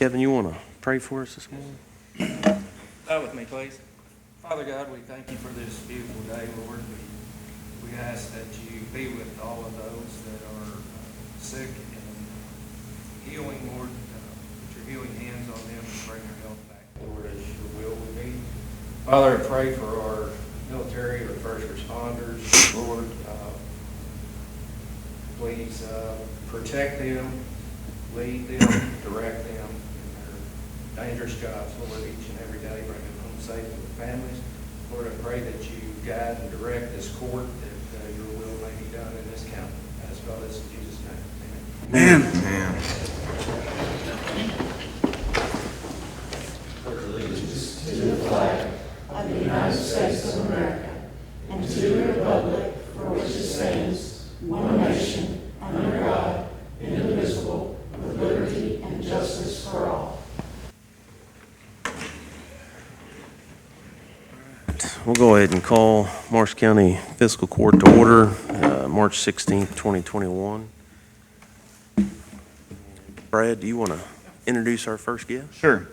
Kevin, you want to pray for us this morning? Bow with me, please. Father God, we thank you for this beautiful day, Lord. We ask that you be with all of those that are sick and healing, Lord. Put your healing hands on them and bring their health back, Lord, as your will would be. Father, I pray for our military or first responders, Lord. Please protect them, lead them, direct them in their dangerous jobs, Lord, each and every day. Bring them home safe with their families. Lord, I pray that you guide and direct this court, that your will may be done in this county. I ask all this in Jesus' name. Amen. Amen. To the flag of the United States of America and to the republic for which it stands, one nation, under God, indivisible, with liberty and justice for all. We'll go ahead and call Marshall County Fiscal Court to order, March 16th, 2021. Brad, do you want to introduce our first guest? Sure.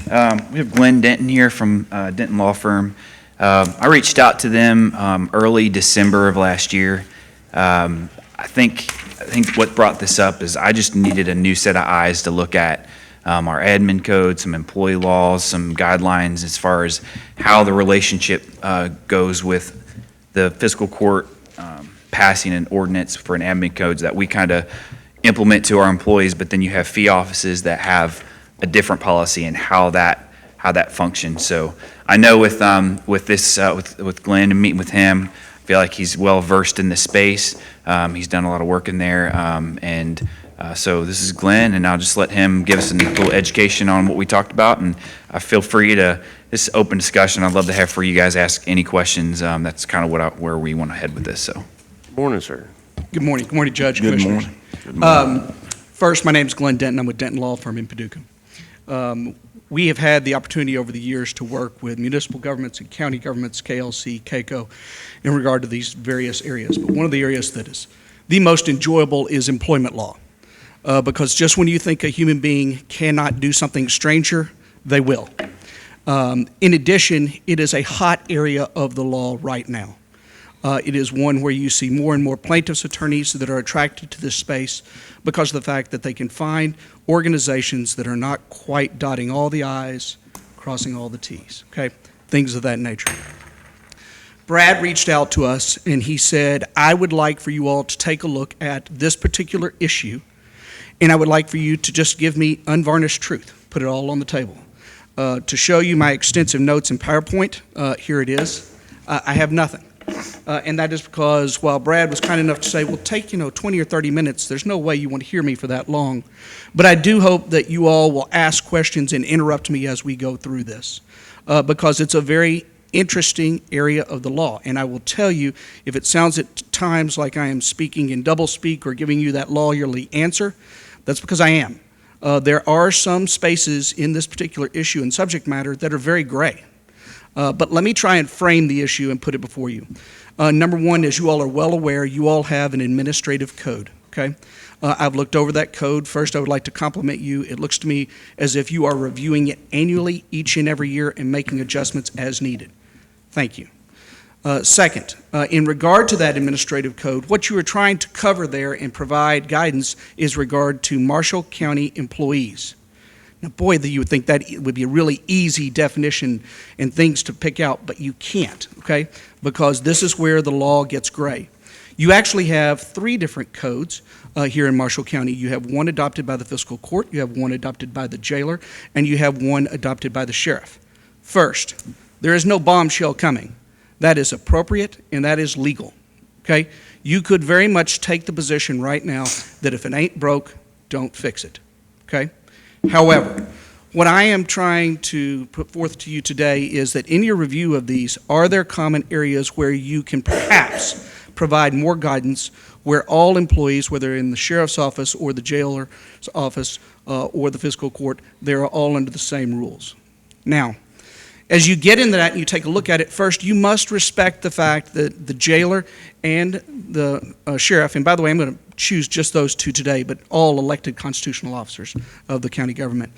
We have Glenn Denton here from Denton Law Firm. I reached out to them early December of last year. I think what brought this up is I just needed a new set of eyes to look at our admin code, some employee laws, some guidelines as far as how the relationship goes with the fiscal court passing an ordinance for an admin code that we kind of implement to our employees, but then you have fee offices that have a different policy and how that functions. So I know with Glenn and meeting with him, I feel like he's well versed in the space. He's done a lot of work in there, so this is Glenn, and I'll just let him give us a little education on what we talked about, and feel free to, this is open discussion. I'd love to have for you guys ask any questions. That's kind of where we want to head with this. So, Morning, sir. Good morning. Good morning, Judge. Good Commissioners. morning. Good morning. First, my name is Glenn Denton. I'm with Denton Law Firm in Paducah. We have had the opportunity over the years to work with municipal governments and county governments, KLC, KCO, in regard to these various areas. But one of the areas that is the most enjoyable is employment law. Because just when you think a human being cannot do something stranger, they will. In addition, it is a hot area of the law right now. It is one where you see more and more plaintiffs' attorneys that are attracted to this space because of the fact that they can find organizations that are not quite dotting all the I's, crossing all the T's, okay? Things of that nature. Brad reached out to us and he said, I would like for you all to take a look at this particular issue, and I would like for you to just give me unvarnished truth, put it all on the table. To show you my extensive notes in PowerPoint, here it is. I have nothing. And that is because while Brad was kind enough to say, well, take 20 or 30 minutes, there's no way you want to hear me for that long. But I do hope that you all will ask questions and interrupt me as we go through this, because it's a very interesting area of the law. And I will tell you, if it sounds at times like I am speaking in doublespeak or giving you that lawyerly answer, that's because I am. There are some spaces in this particular issue and subject matter that are very gray. But let me try and frame the issue and put it before you. Number one, as you all are well aware, you all have an administrative code, okay? I've looked over that code. First, I would like to compliment you. It looks to me as if you are reviewing it annually, each and every year, and making adjustments as needed. Thank you. Second, in regard to that administrative code, what you are trying to cover there and provide guidance is regard to Marshall County employees. Now, boy, you would think that would be a really easy definition and things to pick out, but you can't, okay? Because this is where the law gets gray. You actually have three different codes here in Marshall County. You have one adopted by the fiscal court, you have one adopted by the jailer, and you have one adopted by the sheriff. First, there is no bombshell coming. That is appropriate and that is legal, okay? You could very much take the position right now that if it ain't broke, don't fix it, okay? However, what I am trying to put forth to you today is that in your review of these, are there common areas where you can perhaps provide more guidance where all employees, whether in the sheriff's office or the jailer's office or the fiscal court, they're all under the same rules? Now, As you get into that and you take a look at it, first, you must respect the fact that the jailer and the sheriff, and by the way, I'm going to choose just those two today, but all elected constitutional officers of the county government,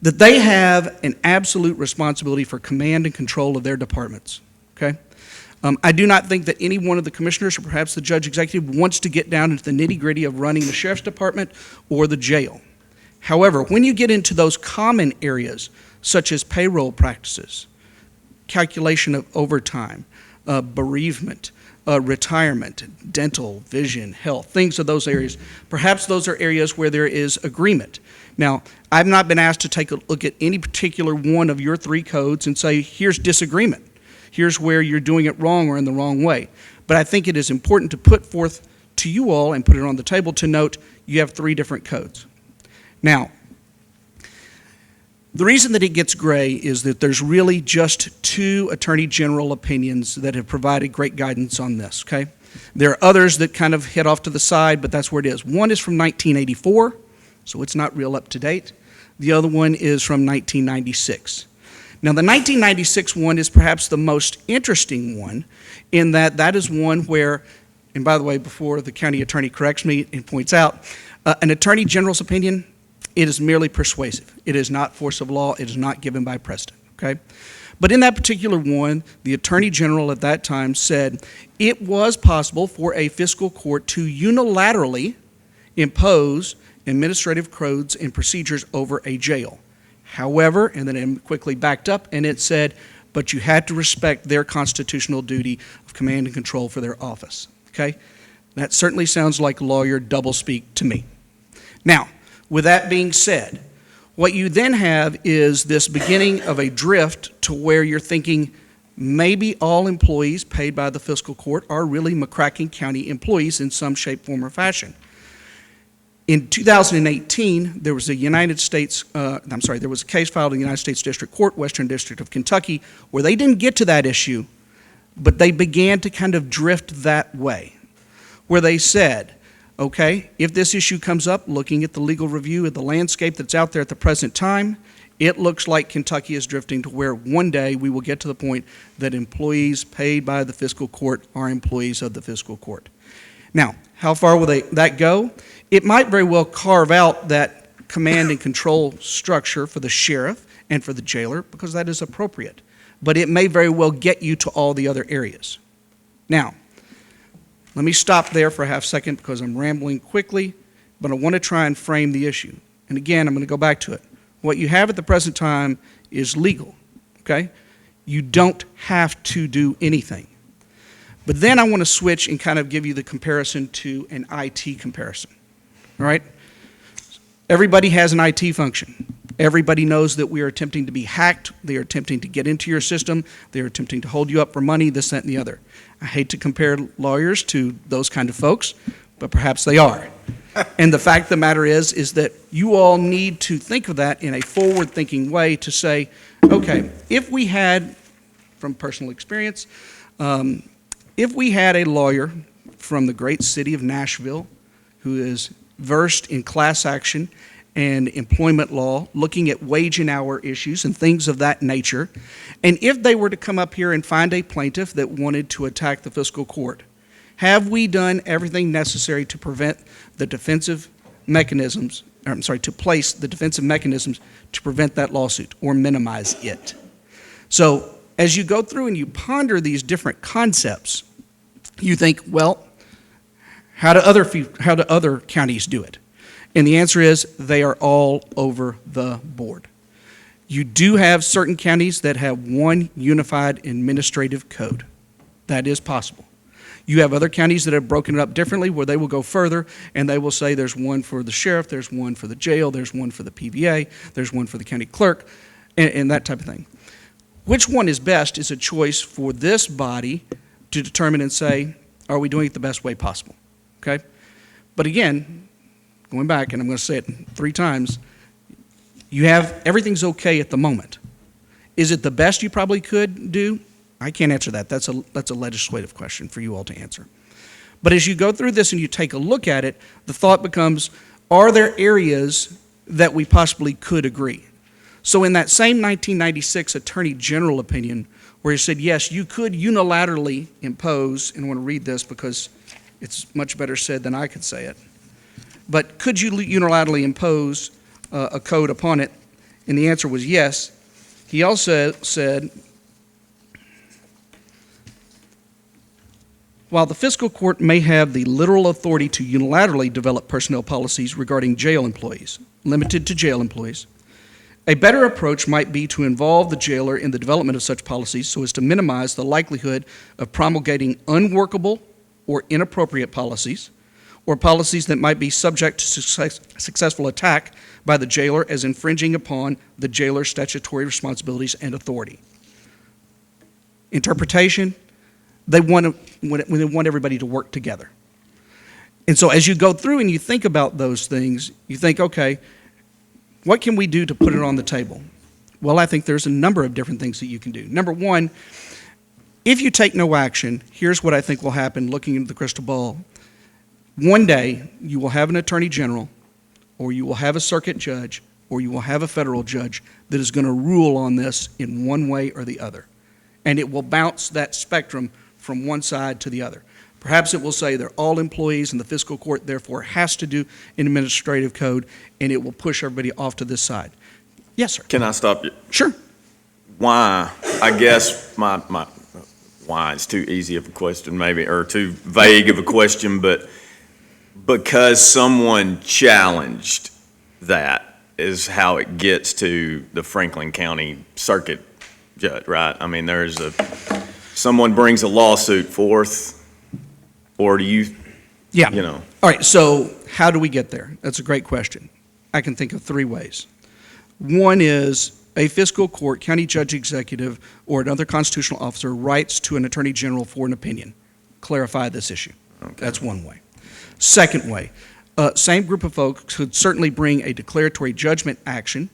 that they have an absolute responsibility for command and control of their departments, okay? I do not think that any one of the commissioners or perhaps the judge executive wants to get down into the nitty-gritty of running the sheriff's department or the jail. However, when you get into those common areas, such as payroll practices, calculation of overtime, bereavement, retirement, dental, vision, health, things of those areas, perhaps those are areas where there is agreement. Now, I've not been asked to take a look at any particular one of your 3 codes and say, here's disagreement. Here's where you're doing it wrong or in the wrong way. But I think it is important to put forth to you all and put it on the table to note you have 3 different codes. Now, the reason that it gets gray is that there's really just 2 Attorney General opinions that have provided great guidance on this, okay? There are others that kind of head off to the side, but that's where it is. One is from 1984, so it's not real up to date. The other one is from 1996. Now, the 1996 one is perhaps the most interesting one in that that is one where, and by the way, before the county attorney corrects me and points out, an attorney general's opinion, it is merely persuasive. It is not force of law. It is not given by precedent, okay? But in that particular one, the attorney general at that time said it was possible for a fiscal court to unilaterally impose administrative codes and procedures over a jail. However, and then it quickly backed up and it said, but you had to respect their constitutional duty of command and control for their office, okay? That certainly sounds like lawyer doublespeak to me. Now, with that being said, what you then have is this beginning of a drift to where you're thinking maybe all employees paid by the fiscal court are really McCracken County employees in some shape, form, or fashion. In 2018, there was a there was a case filed in the United States District Court, Western District of Kentucky, where they didn't get to that issue, but they began to kind of drift that way, where they said, okay, if this issue comes up, looking at the legal review of the landscape that's out there at the present time, it looks like Kentucky is drifting to where one day we will get to the point that employees paid by the fiscal court are employees of the fiscal court. Now, how far will that go? It might very well carve out that command and control structure for the sheriff and for the jailer because that is appropriate. But it may very well get you to all the other areas. Now, let me stop there for a half second because I'm rambling quickly, but I want to try and frame the issue. And again, I'm going to go back to it. What you have at the present time is legal, okay? You don't have to do anything. But then I want to switch and kind of give you the comparison to an IT comparison, all right? Everybody has an IT function. Everybody knows that we are attempting to be hacked. They are attempting to get into your system. They are attempting to hold you up for money, this, that, and the other. I hate to compare lawyers to those kind of folks, but perhaps they are. And the fact of the matter is that you all need to think of that in a forward-thinking way to say, okay, if we had, from personal experience, if we had a lawyer from the great city of Nashville who is versed in class action and employment law, looking at wage and hour issues and things of that nature, and if they were to come up here and find a plaintiff that wanted to attack the fiscal court, have we done everything necessary to prevent the defensive mechanisms, to place the defensive mechanisms to prevent that lawsuit or minimize it? So as you go through and you ponder these different concepts, you think, well, how do other counties do it? And the answer is they are all over the board. You do have certain counties that have one unified administrative code. That is possible. You have other counties that have broken it up differently where they will go further and they will say there's one for the sheriff, there's one for the jail, there's one for the PVA, there's one for the county clerk, and that type of thing. Which one is best is a choice for this body to determine and say, are we doing it the best way possible? Okay? But again, going back, and I'm going to say it 3 times, you have everything's okay at the moment. Is it the best you probably could do? I can't answer that. That's a legislative question for you all to answer. But as you go through this and you take a look at it, the thought becomes, are there areas that we possibly could agree? So in that same 1996 Attorney General opinion, where he said, yes, you could unilaterally impose, and I want to read this because it's much better said than I could say it, but could you unilaterally impose a code upon it? And the answer was yes. He also said, while the fiscal court may have the literal authority to unilaterally develop personnel policies regarding jail employees, limited to jail employees, a better approach might be to involve the jailer in the development of such policies so as to minimize the likelihood of promulgating unworkable or inappropriate policies, or policies that might be subject to successful attack by the jailer as infringing upon the jailer's statutory responsibilities and authority. Interpretation, they want everybody to work together. And so as you go through and you think about those things, you think, okay, what can we do to put it on the table? Well, I think there's a number of different things that you can do. Number one, if you take no action, here's what I think will happen looking into the crystal ball. One day, you will have an attorney general, or you will have a circuit judge, or you will have a federal judge that is going to rule on this in one way or the other. And it will bounce that spectrum from one side to the other. Perhaps it will say they're all employees and the fiscal court therefore has to do an administrative code, and it will push everybody off to this side. Yes, sir. Can I stop you? Sure. Why? I guess my why is too easy of a question maybe, or too vague of a question, but because someone challenged that is how it gets to the Franklin County Circuit Judge, right? I mean, someone brings a lawsuit forth, or do you, Yeah. you know? All right, so how do we get there? That's a great question. I can think of three ways. One is a fiscal court, county judge executive, or another constitutional officer writes to an attorney general for an opinion. Clarify this issue. Okay. That's one way. Second way, same group of folks could certainly bring a declaratory judgment action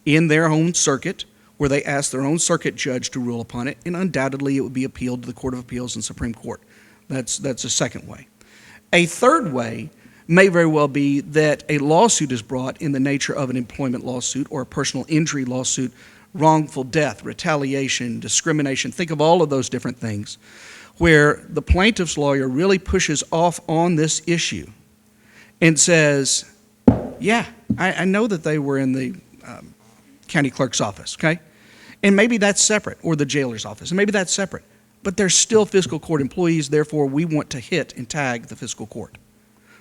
in their own circuit where they ask their own circuit judge to rule upon it, and undoubtedly it would be appealed to the Court of Appeals and Supreme Court. That's a second way. A third way may very well be that a lawsuit is brought in the nature of an employment lawsuit or a personal injury lawsuit, wrongful death, retaliation, discrimination. Think of all of those different things where the plaintiff's lawyer really pushes off on this issue and says, yeah, I know that they were in the county clerk's office, okay? And maybe that's separate, or the jailer's office, and maybe that's separate. But they're still fiscal court employees, therefore we want to hit and tag the fiscal court.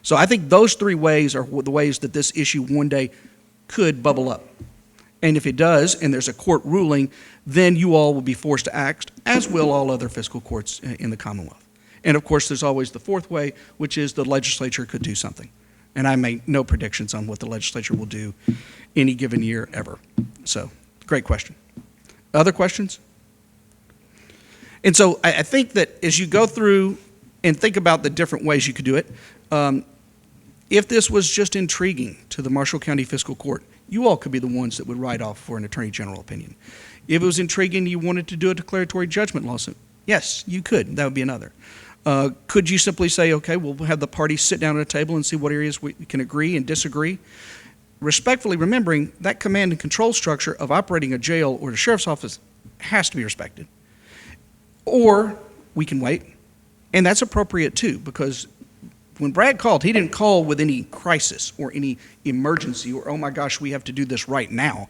So I think those three ways are the ways that this issue one day could bubble up. And if it does, and there's a court ruling, then you all will be forced to act, as will all other fiscal courts in the Commonwealth. And of course, there's always the fourth way, which is the legislature could do something. And I make no predictions on what the legislature will do any given year ever. So, great question. Other questions? And so I think that as you go through and think about the different ways you could do it, if this was just intriguing to the Marshall County Fiscal Court, you all could be the ones that would write off for an attorney general opinion. If it was intriguing, you wanted to do a declaratory judgment lawsuit, yes, you could. That would be another. Could you simply say, okay, we'll have the parties sit down at a table and see what areas we can agree and disagree? Respectfully remembering that command and control structure of operating a jail or the sheriff's office has to be respected. Or we can wait, and that's appropriate too, because when Brad called, he didn't call with any crisis or any emergency or, oh my gosh, we have to do this right now.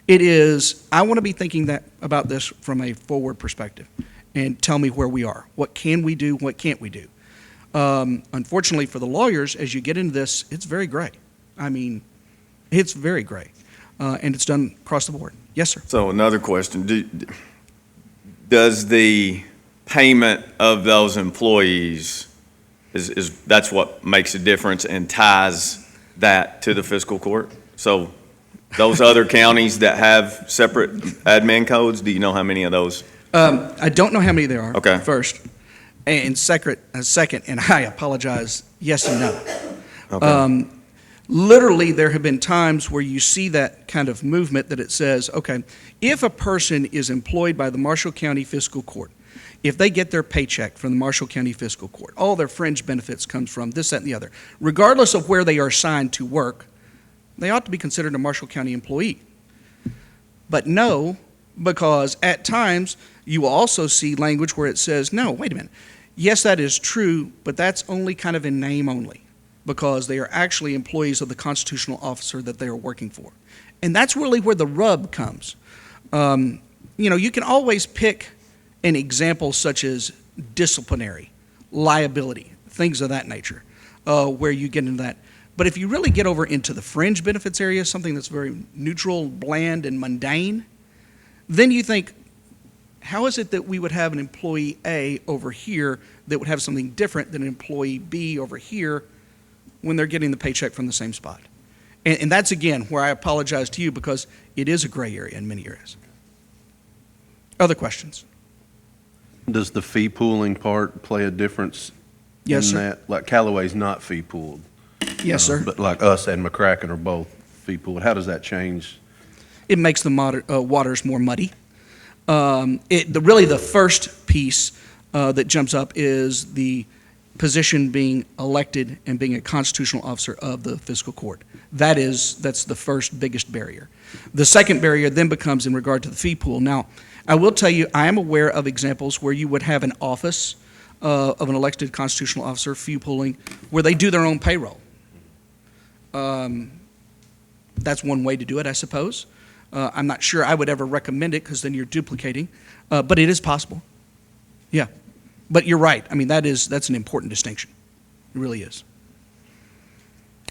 It is, I want to be thinking about this from a forward perspective and tell me where we are. What can we do? What can't we do? Unfortunately for the lawyers, as you get into this, it's very gray. I mean, it's very gray, and it's done across the board. Yes, sir. So another question, does the payment of those employees, that's what makes a difference and ties that to the fiscal court? So those other counties that have separate admin codes, do you know how many of those? I don't know how many there are. Okay. First, and second, and I apologize. Yes and no. Okay. Literally, there have been times where you see that kind of movement that it says, okay, if a person is employed by the Marshall County Fiscal Court, if they get their paycheck from the Marshall County Fiscal Court, all their fringe benefits comes from this, that, and the other, regardless of where they are assigned to work, they ought to be considered a Marshall County employee. But no, because at times you will also see language where it says, no, wait a minute. Yes, that is true, but that's only kind of in name only, because they are actually employees of the constitutional officer that they are working for. And that's really where the rub comes. You can always pick an example such as disciplinary, liability, things of that nature, where you get into that. But if you really get over into the fringe benefits area, something that's very neutral, bland, and mundane, then you think, how is it that we would have an employee A over here that would have something different than an employee B over here when they're getting the paycheck from the same spot? And that's, again, where I apologize to you, because it is a gray area in many areas. Other questions? Does the fee pooling part play a difference Yes, in sir. that? Like Callaway's not fee pooled. Yes, sir. But like us and McCracken are both fee pooled. How does that change? It makes the waters more muddy. Really the first piece that jumps up is the position being elected and being a constitutional officer of the fiscal court. That's the first biggest barrier. The second barrier then becomes in regard to the fee pool. Now, I will tell you, I am aware of examples where you would have an office of an elected constitutional officer, fee pooling, where they do their own payroll. That's one way to do it, I suppose. I'm not sure I would ever recommend it, because then you're duplicating, but it is possible. Yeah, but you're right. I mean, that's an important distinction. It really is.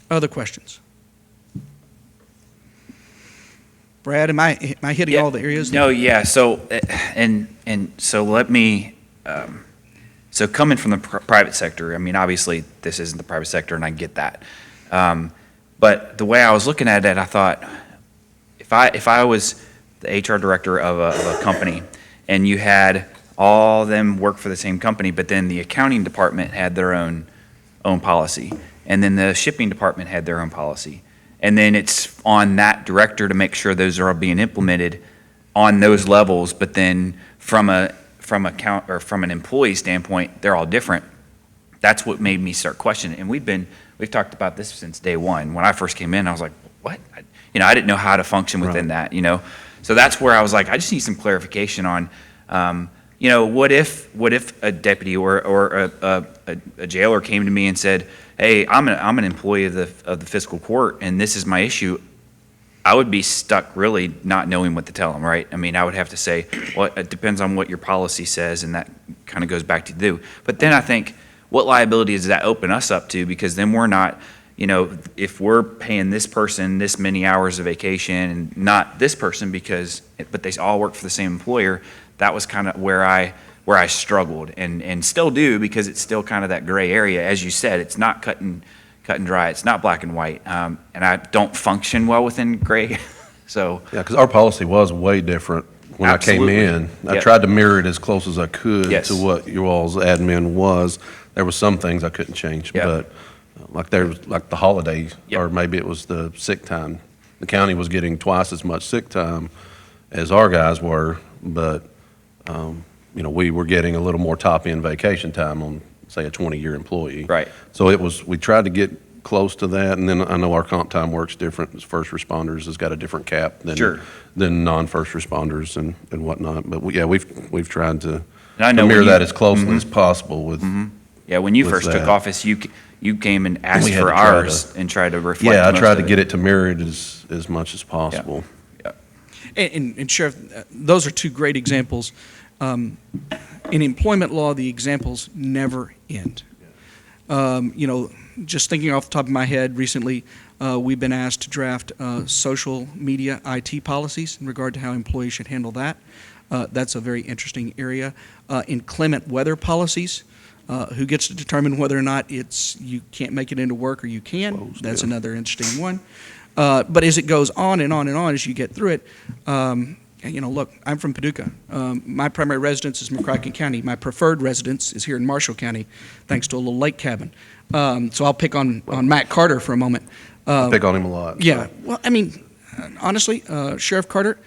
Other questions? Brad, am I hitting all the areas? No, yeah. So, and so let me. So coming from the private sector, I mean, obviously this isn't the private sector, and I get that. But the way I was looking at it, I thought, if I was the HR director of a company, and you had all them work for the same company, but then the accounting department had their own policy, and then the shipping department had their own policy, and then it's on that director to make sure those are all being implemented on those levels. But then from an employee standpoint, they're all different. That's what made me start questioning. And we've talked about this since day one. When I first came in, I was like, what? I didn't know how to function within that, So that's where I was like, I just need some clarification on, what if a deputy or a jailer came to me and said, hey, I'm an employee of the fiscal court, and this is my issue. I would be stuck really not knowing what to tell them, right? I mean, I would have to say, well, it depends on what your policy says, and that kind of goes back to do. But then I think, what liability does that open us up to? Because then we're not, if we're paying this person this many hours of vacation and not this person but they all work for the same employer, that was kind of where I struggled and still do, because it's still kind of that gray area. As you said, it's not cut and dry. It's not black and white. And I don't function well within gray. So Yeah, because our policy was way different when Absolutely. I came in. I Yep. tried to mirror it as close as I could Yes. to what your all's admin was. There were some things I couldn't change, Yep. but like the holiday, Yep. or maybe it was the sick time. The county was getting twice as much sick time as our guys were, but, we were getting a little more top-end vacation time on, say, a 20-year employee. Right. So we tried to get close to that, and then I know our comp time works different. As first responders has got a different cap Sure. than non-first responders and whatnot. But we've tried to And I know to mirror when you- that as closely as possible with. yeah, when you with first took that. office, you came and asked We had for to try ours and tried to reflect. Yeah, I most tried of to get it to mirror it as much as possible. And Sheriff, those are two great examples. In employment law, the examples never end. Just thinking off the top of my head, recently we've been asked to draft social media IT policies in regard to how employees should handle that. That's a very interesting area. Inclement weather policies, who gets to determine whether or not you can't make it into work or you can? That's another interesting one. But as it goes on and on and on, as you get through it, look, I'm from Paducah. My primary residence is McCracken County. My preferred residence is here in Marshall County, thanks to a little lake cabin. So I'll pick on Matt Carter for a moment. I pick on him a lot. Yeah, well, I mean, honestly, Sheriff Carter,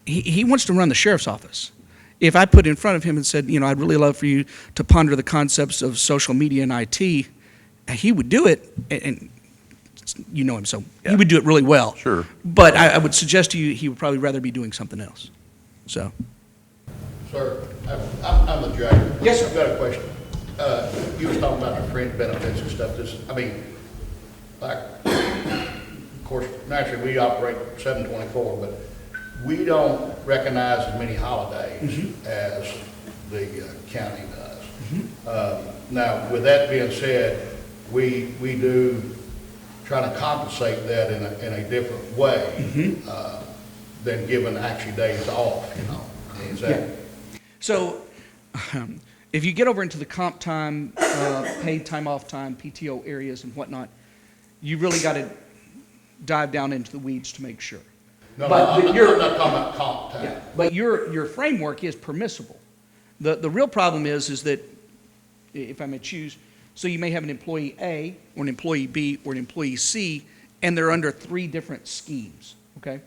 he wants to run the sheriff's office. If I put in front of him and said, I'd really love for you to ponder the concepts of social media and IT, he would do it. And you know him, so he would do it really well. Sure. But I would suggest to you, he would probably rather be doing something else. So, Sir, I'm the judge. Yes, sir. I've got a question. You was talking about the fringe benefits and stuff, like, of course, naturally, we operate 7/24, but we don't recognize as many holidays as the county does. Now, with that being said, we do try to compensate that in a different way than giving actually days off, you know? Is that? So, if you get over into the comp time, paid time off time, PTO areas and whatnot, you really got to dive down into the weeds to make sure. No, But I'm not you're- talking about comp time. But your framework is permissible. The real problem is that, if I may choose, so you may have an employee A, or an employee B, or an employee C, and they're under 3 different schemes, okay?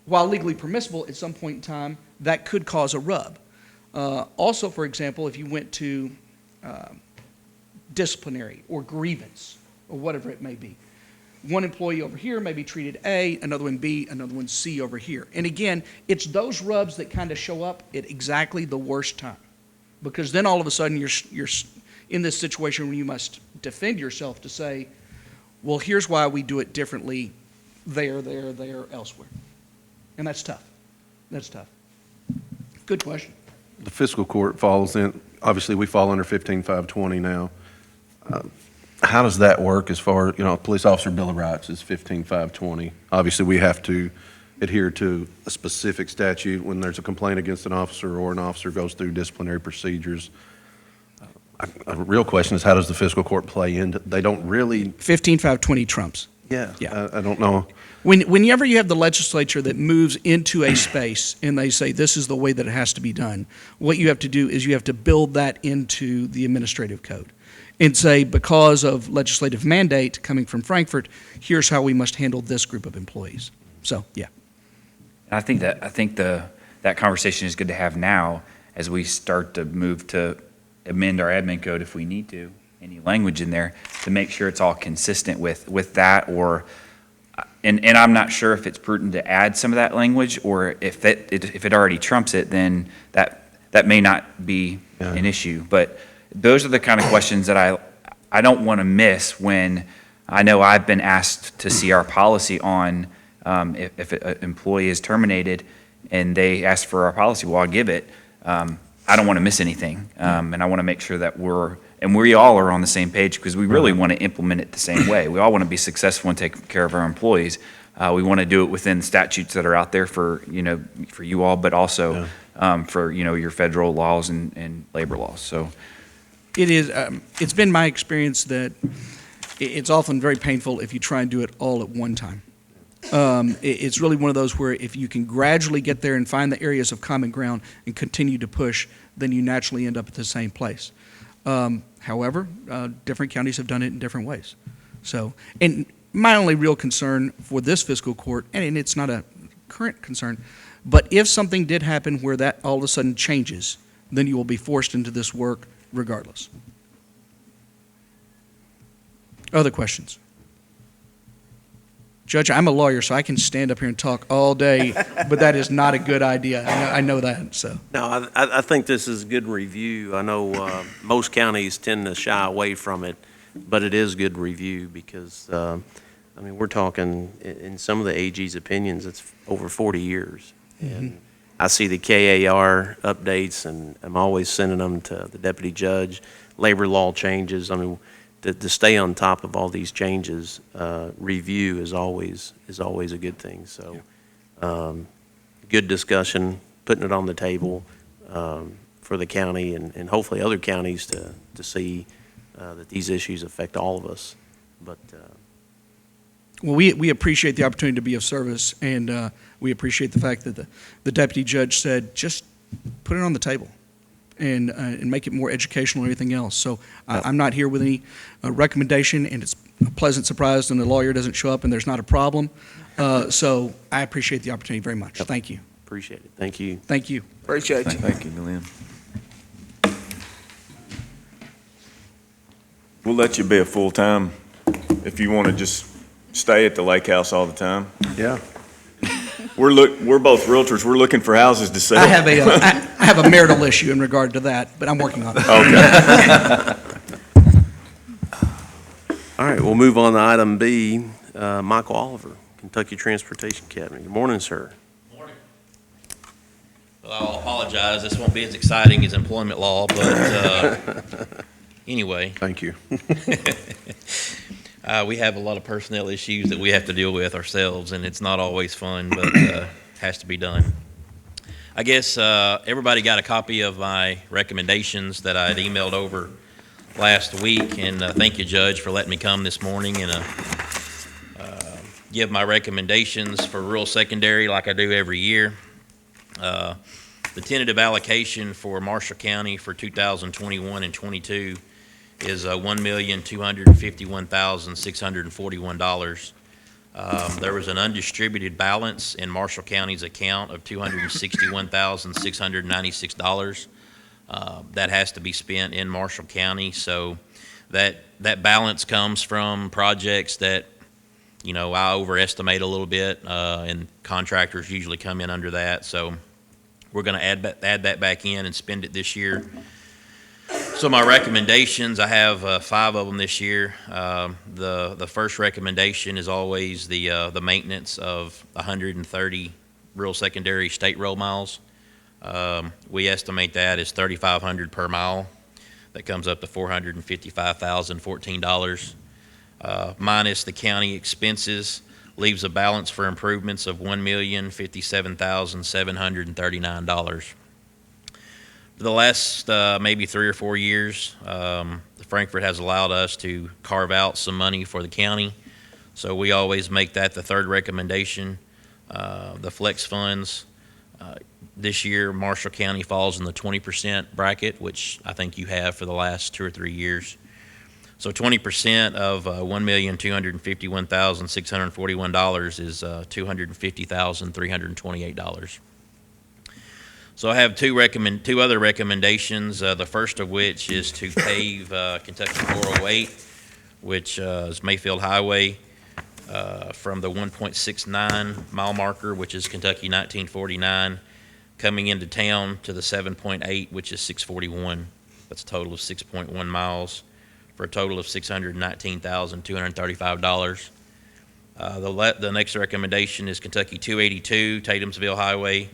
While legally permissible, at some point in time, that could cause a rub. Also, for example, if you went to disciplinary or grievance, or whatever it may be, one employee over here may be treated A, another one B, another one C over here. And again, it's those rubs that kind of show up at exactly the worst time. Because then all of a sudden you're in this situation where you must defend yourself to say, well, here's why we do it differently there, elsewhere. And that's tough. That's tough. Good question. The fiscal court falls in, obviously, we fall under 15,520 now. How does that work as far, Police Officer Bill of Rights is 15,520. Obviously, we have to adhere to a specific statute when there's a complaint against an officer or an officer goes through disciplinary procedures. A real question is, how does the fiscal court play into, they don't really, 15,520 trumps. yeah, Yeah. I don't know. Whenever you have the legislature that moves into a space and they say this is the way that it has to be done, what you have to do is you have to build that into the administrative code and say, because of legislative mandate coming from Frankfurt, here's how we must handle this group of employees. So, yeah. I think that conversation is good to have now as we start to move to amend our admin code if we need to, any language in there, to make sure it's all consistent with that, or, and I'm not sure if it's prudent to add some of that language, or if it already trumps it, then that may not be an issue. But those are the kind of questions that I don't want to miss when I know I've been asked to see our policy on if an employee is terminated and they ask for our policy, well, I'll give it. I don't want to miss anything, and I want to make sure that we all are on the same page, because we really want to implement it the same way. We all want to be successful and take care of our employees. We want to do it within statutes that are out there for you all, but also for your federal laws and labor laws. So It is, it's been my experience that it's often very painful if you try and do it all at one time. It's really one of those where if you can gradually get there and find the areas of common ground and continue to push, then you naturally end up at the same place. However, different counties have done it in different ways. So, and my only real concern for this fiscal court, and it's not a current concern, but if something did happen where that all of a sudden changes, then you will be forced into this work regardless. Other questions? Judge, I'm a lawyer, so I can stand up here and talk all day, but that is not a good idea. I know that, so. No, I think this is a good review. I know most counties tend to shy away from it, but it is good review because, we're talking, in some of the AG's opinions, it's over 40 years. And I see the KAR updates, and I'm always sending them to the deputy judge. Labor law changes. To stay on top of all these changes, review is always a good thing. So, good discussion, putting it on the table for the county and hopefully other counties to see that these issues affect all of us. But Well, we appreciate the opportunity to be of service, and we appreciate the fact that the deputy judge said, just put it on the table and make it more educational and everything else. So I'm not here with any recommendation, and it's a pleasant surprise when the lawyer doesn't show up and there's not a problem. So I appreciate the opportunity very much. Thank you. appreciate it. Thank you. Thank you. Appreciate you. Thank you, Glenn. We'll let you be a full-time if you want to just stay at the lake house all the time. Yeah. We're both realtors. We're looking for houses to sell. I have a marital issue in regard to that, but I'm working on it. Okay. All right, we'll move on to item B. Michael Oliver, Kentucky Transportation Academy. Good morning, sir. Morning. Well, I'll apologize, this won't be as exciting as employment law, but anyway. Thank you. We have a lot of personnel issues that we have to deal with ourselves, and it's not always fun, but has to be done. I guess everybody got a copy of my recommendations that I had emailed over last week, and thank you, Judge, for letting me come this morning and give my recommendations for rural secondary like I do every year. The tentative allocation for Marshall County for 2021 and 22 is $1,251,641. There was an undistributed balance in Marshall County's account of $261,696. That has to be spent in Marshall County, so that balance comes from projects that, you know, I overestimate a little bit, and contractors usually come in under that, so we're going to add that back in and spend it this year. So my recommendations, I have 5 of them this year. The first recommendation is always the maintenance of 130 rural secondary state road miles. We estimate that as $3,500 per mile. That comes up to $455,014. Minus the county expenses, leaves a balance for improvements of $1,057,739. For the last maybe 3 or 4 years, Frankfort has allowed us to carve out some money for the county, so we always make that the third recommendation. The flex funds, this year Marshall County falls in the 20% bracket, which I think you have for the last 2 or 3 years. So 20% of $1,251,641 is $250,328. So I have two other recommendations. The first of which is to pave Kentucky 408, which is Mayfield Highway, from the 1.69 mile marker, which is Kentucky 1949, coming into town to the 7.8, which is 641. That's a total of 6.1 miles for a total of $619,235. The next recommendation is Kentucky 282, Tatumsville Highway,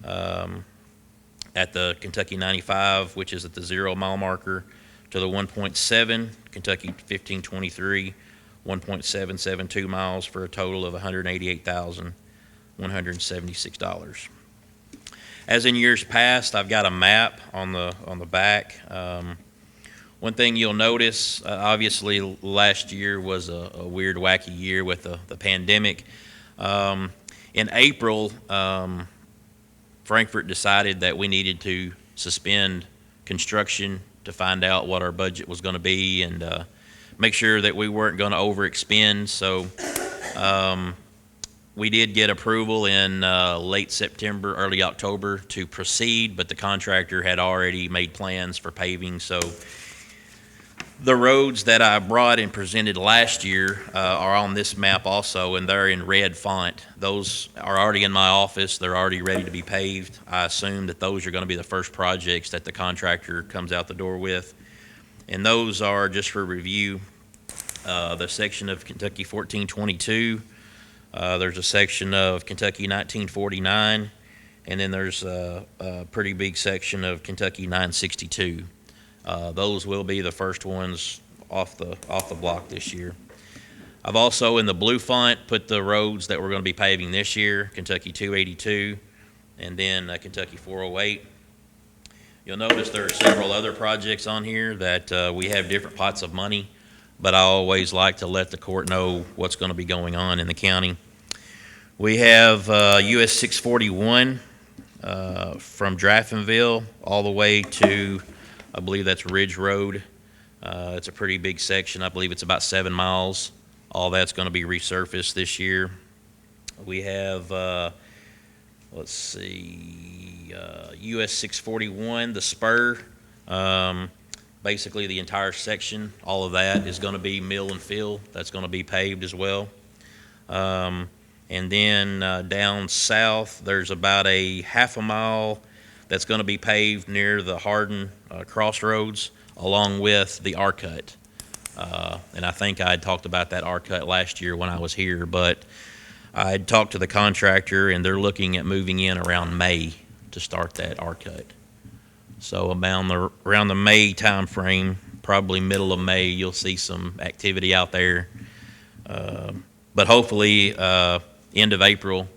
at the Kentucky 95, which is at the 0 mile marker, to the 1.7, Kentucky 1523, 1.772 miles for a total of $188,176. As in years past, I've got a map on the back. One thing you'll notice, obviously last year was a weird, wacky year with the pandemic. In April, Frankfort decided that we needed to suspend construction to find out what our budget was going to be and make sure that we weren't going to overexpend. So we did get approval in late September, early October to proceed, but the contractor had already made plans for paving. So the roads that I brought and presented last year are on this map also, and they're in red font. Those are already in my office. They're already ready to be paved. I assume that those are going to be the first projects that the contractor comes out the door with. And those are, just for review, the section of Kentucky 1422. There's a section of Kentucky 1949, and then there's a pretty big section of Kentucky 962. Those will be the first ones off the block this year. I've also, in the blue font, put the roads that we're going to be paving this year, Kentucky 282, and then Kentucky 408. You'll notice there are several other projects on here that we have different pots of money, but I always like to let the court know what's going to be going on in the county. We have US 641 from Draftonville all the way to, I believe that's Ridge Road. It's a pretty big section. I believe it's about 7 miles. All that's going to be resurfaced this year. We have, let's see, US 641, the spur, about basically the entire section, all of that is gonna be mill and fill. That's gonna be paved as well. And then down south, there's about a half a mile that's gonna be paved near the Hardin Crossroads, along with the R-Cut. And I think I had talked about that R-Cut last year when I was here, but I had talked to the contractor, and they're looking at moving in around May to start that R-Cut. So around the May timeframe, probably middle of May, you'll see some activity out there. But hopefully, end of April,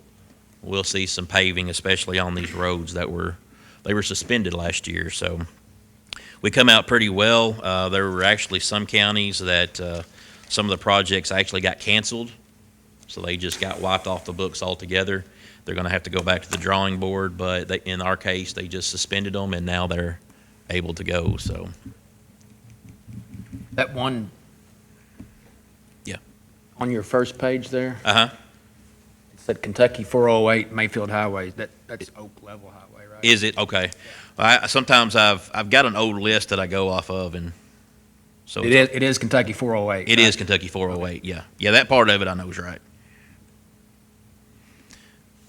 we'll see some paving, especially on these roads that were suspended last year. So we come out pretty well. There were actually some counties that some of the projects actually got canceled, so they just got wiped off the books altogether. They're going to have to go back to the drawing board, but in our case, they just suspended them, and now they're able to go. So That one. Yeah. On your first page there, uh-huh. it said Kentucky 408 Mayfield Highway. That's Oak Level Highway, right? Is it? Okay. Sometimes I've got an old list that I go off of, and so It is Kentucky 408. It right? is Kentucky 408, yeah. Yeah, that part of it I know is right.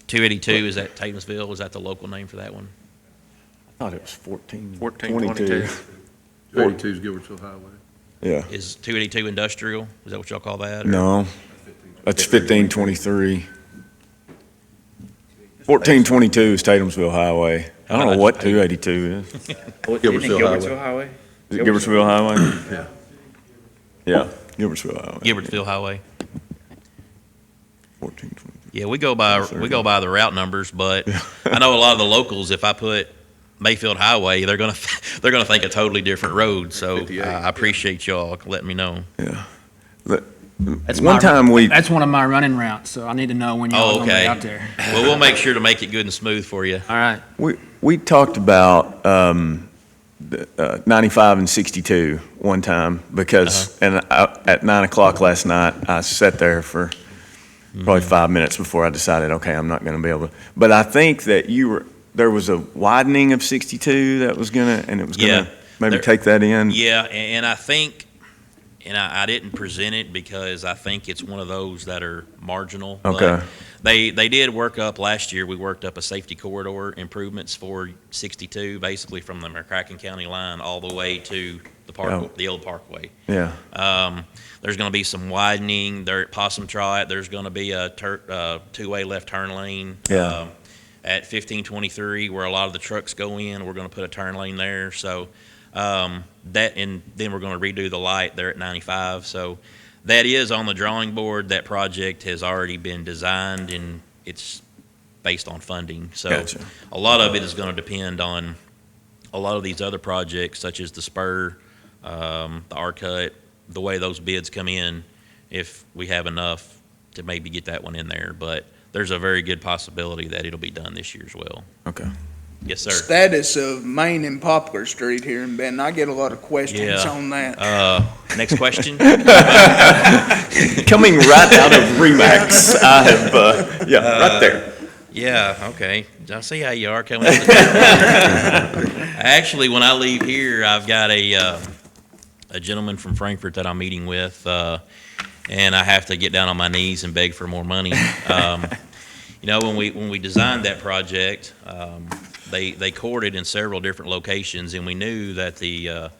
282, is that Tatumsville? Was that the local name for that one? I thought it was 14. 1422. 82 is Gilbertsville Highway. Yeah. Is 282 industrial? Is that what y'all call that? or- No, that's 1523. 1422 is Tatumsville Highway. I don't know what 282 is. Is Gilbertsville Highway. it Gilbertsville Highway? Yeah. Yeah, Gilbertsville Highway. Gilbertsville Highway. 1423. Yeah, we go by the route numbers, but I know a lot of the locals, if I put Mayfield Highway, they're gonna think a totally different road. So 58. I appreciate y'all letting me know. Yeah. That's One time That's one of my running routes, so I need to know when y'all Oh, are going to be okay. out there. Well, we'll make sure to make it good and smooth for you. All right. We talked about 95 and 62 one time because, at 9 o'clock last night, I sat there for probably 5 minutes before I decided, okay, I'm not going to be able to. But I think that there was a widening of 62 that was going to, and it was going Yeah. to maybe There- take that in. Yeah, and I think, and I didn't present it because I think it's one of those that are marginal. but Okay. They did work up last year. We worked up a safety corridor improvements for 62, basically from the McCracken County line all the way to the park, Oh. the old Parkway. Yeah. There's going to be some widening there at Possum Trot. There's going to be a two-way left turn lane. Yeah. At 1523, where a lot of the trucks go in, we're going to put a turn lane there. So that, and then we're going to redo the light there at 95. So that is on the drawing board. That project has already been designed, and it's based on funding. So Gotcha. a lot of it is going to depend on a lot of these other projects, such as the spur, the R-Cut, the way those bids come in, if we have enough to maybe get that one in there. But there's a very good possibility that it'll be done this year as well. Okay. Yes, sir. Status of Main and Poplar Street here in Benton. I get a lot of questions Yeah. on that. Next question? Coming right out of Remax, I have, right there. Yeah, okay. I see how you are coming. Actually, when I leave here, I've got a gentleman from Frankfurt that I'm meeting with, and I have to get down on my knees and beg for more money. When we designed that project, they courted in several different locations, and we knew that the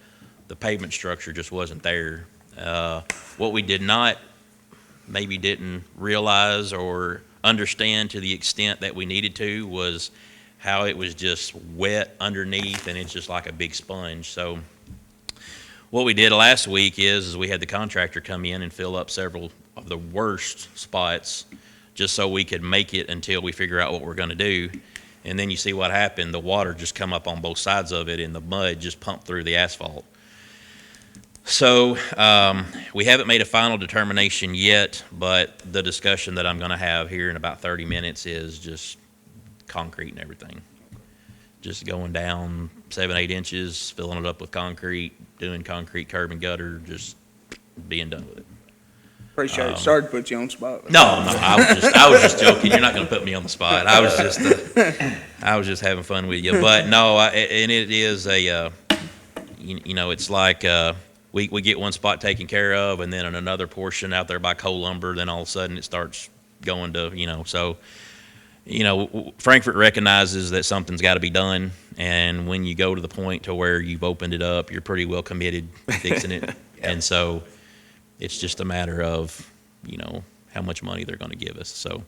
pavement structure just wasn't there. What we didn't realize or understand to the extent that we needed to was how it was just wet underneath, and it's just like a big sponge. So what we did last week is we had the contractor come in and fill up several of the worst spots just so we could make it until we figure out what we're going to do. And then you see what happened. The water just come up on both sides of it, and the mud just pumped through the asphalt. So we haven't made a final determination yet, but the discussion that I'm going to have here in about 30 minutes is just concrete and everything. Just going down 7-8 inches, filling it up with concrete, doing concrete curb and gutter, just being done with it. Appreciate it. Sorry to put you on the spot. No, I was just joking. You're not going to put me on the spot. I was just having fun with you. But no, and it is you know, it's like, we get one spot taken care of, and then in another portion out there by coal lumber, then all of a sudden it starts going to, you know, so, you know, Frankfurt recognizes that something's got to be done, and when you go to the point to where you've opened it up, you're pretty well committed to fixing it. And so it's just a matter of, you know, how much money they're going to give us. So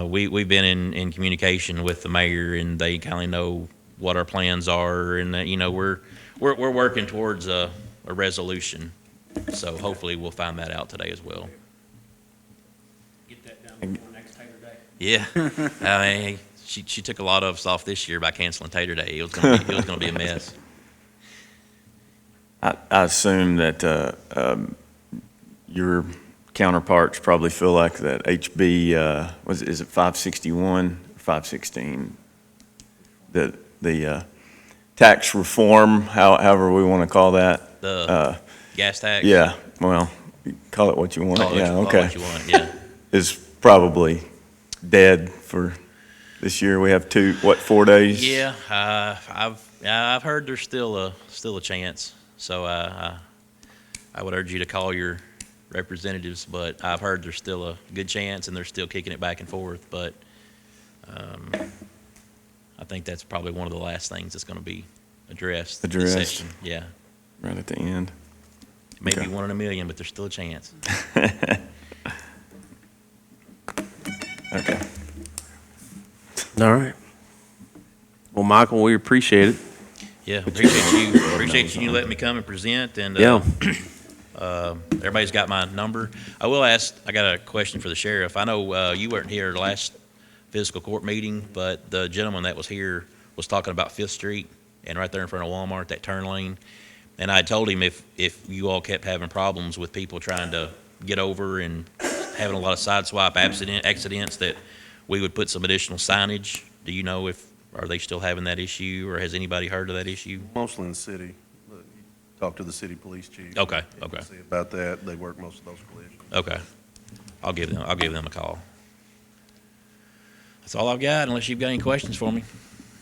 we've been in communication with the mayor, and they kind of know what our plans are, and that, you know, we're working towards a resolution. So hopefully we'll find that out today as well. Get that done before next Tater Day. Yeah, I mean, she took a lot of us off this year by canceling Tater Day. It was gonna be a mess. I assume that your counterparts probably feel like that HB, is it 561, 516? The tax reform, however we want to call that. The gas tax. Yeah, well, you call it what you want. Call it Yeah, call it okay. what you want, yeah. Is probably dead for this year. We have 4 days? Yeah, I've heard there's still a chance. So I would urge you to call your representatives, but I've heard there's still a good chance, and they're still kicking it back and forth. But I think that's probably one of the last things that's going to be addressed. This Addressed. session. Yeah, Right at the end. maybe Okay. 1 in a million, but there's still a chance. Okay. All right. Well, Michael, we appreciate it. Yeah, appreciate you letting me come and present. And Yeah. everybody's got my number. I will ask. I got a question for the sheriff. I know you weren't here the last fiscal court meeting, but the gentleman that was here was talking about 5th Street and right there in front of Walmart, that turn lane. And I told him if you all kept having problems with people trying to get over and having a lot of sideswipe accidents, that we would put some additional signage. Do you know are they still having that issue, or has anybody heard of that issue? Mostly in the city. Talk to the city police chief. Okay, You can okay. See about that. They work most of those collisions. Okay. I'll give them a call. That's all I've got, unless you've got any questions for me.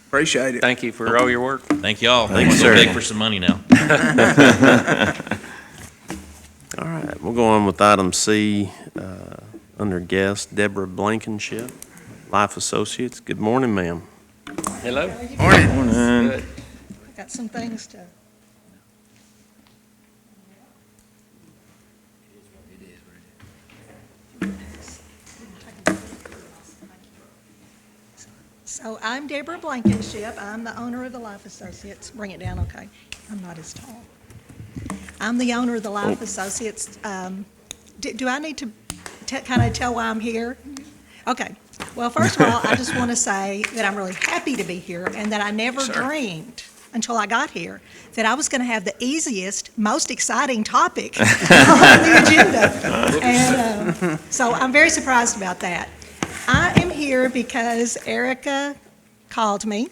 Appreciate it. Thank you for all your work. Thank y'all. Thank you, We're sir. big for some money now. All right, we'll go on with item C, under guest, Deborah Blankenship, Life Associates. Good morning, ma'am. Hello. Morning. Got some things to. So I'm Deborah Blankenship. I'm the owner of the Life Associates. Bring it down, okay? I'm not as tall. I'm the owner of the Life Associates. Do I need to kind of tell why I'm here? Okay. Well, first of all, I just want to say that I'm really happy to be here, and that I never dreamed until I got here that I was going to have the easiest, most exciting topic on the agenda. And so I'm very surprised about that. I am here because Erica called me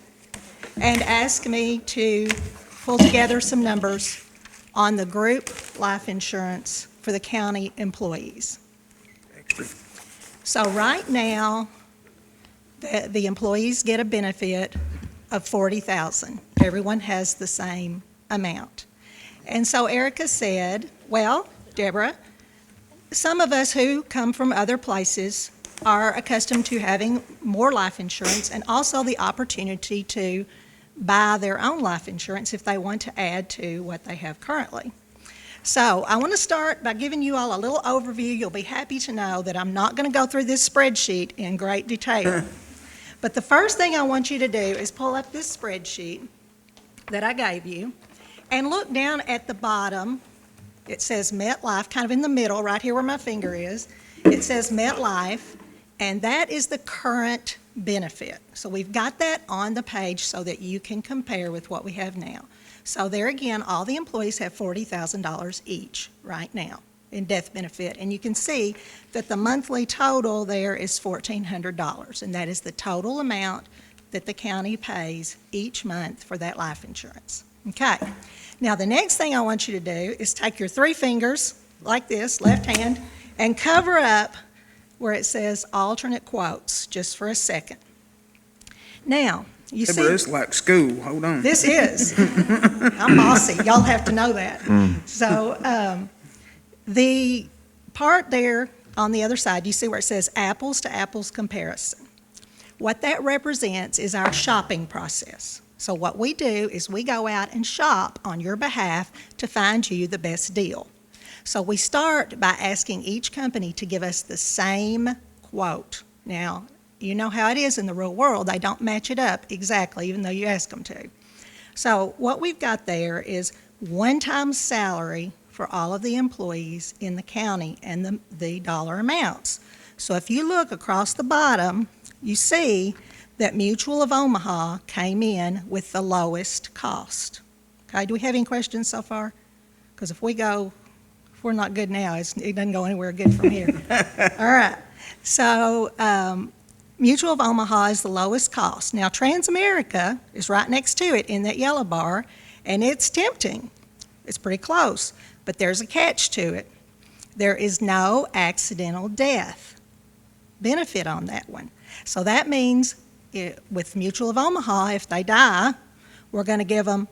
and asked me to pull together some numbers on the group life insurance for the county employees. So right now, the employees get a benefit of $40,000. Everyone has the same amount. And so Erica said, well, Deborah, some of us who come from other places are accustomed to having more life insurance and also the opportunity to buy their own life insurance if they want to add to what they have currently. So I want to start by giving you all a little overview. You'll be happy to know that I'm not going to go through this spreadsheet in great detail. But the first thing I want you to do is pull up this spreadsheet that I gave you and look down at the bottom. It says MetLife, kind of in the middle, right here where my finger is. It says MetLife, and that is the current benefit. So we've got that on the page so that you can compare with what we have now. So there again, all the employees have $40,000 each right now in death benefit. And you can see that the monthly total there is $1,400, and that is the total amount that the county pays each month for that life insurance. Okay. Now the next thing I want you to do is take your 3 fingers like this, left hand, and cover up where it says alternate quotes just for a second. Now, You Deborah, see, it's like school. Hold on. this is. I'm bossy. Y'all have to know that. So the part there on the other side, you see where it says apples to apples comparison. What that represents is our shopping process. So what we do is we go out and shop on your behalf to find you the best deal. So we start by asking each company to give us the same quote. Now, you know how it is in the real world. They don't match it up exactly, even though you ask them to. So what we've got there is one-time salary for all of the employees in the county and the dollar amounts. So if you look across the bottom, you see that Mutual of Omaha came in with the lowest cost. Okay, do we have any questions so far? Because if we're not good now, it doesn't go anywhere good from here. All right, so Mutual of Omaha is the lowest cost. Now, Transamerica is right next to it in that yellow bar, and it's tempting. It's pretty close, but there's a catch to it. There is no accidental death benefit on that one. So that means with Mutual of Omaha, if they die, we're going to give them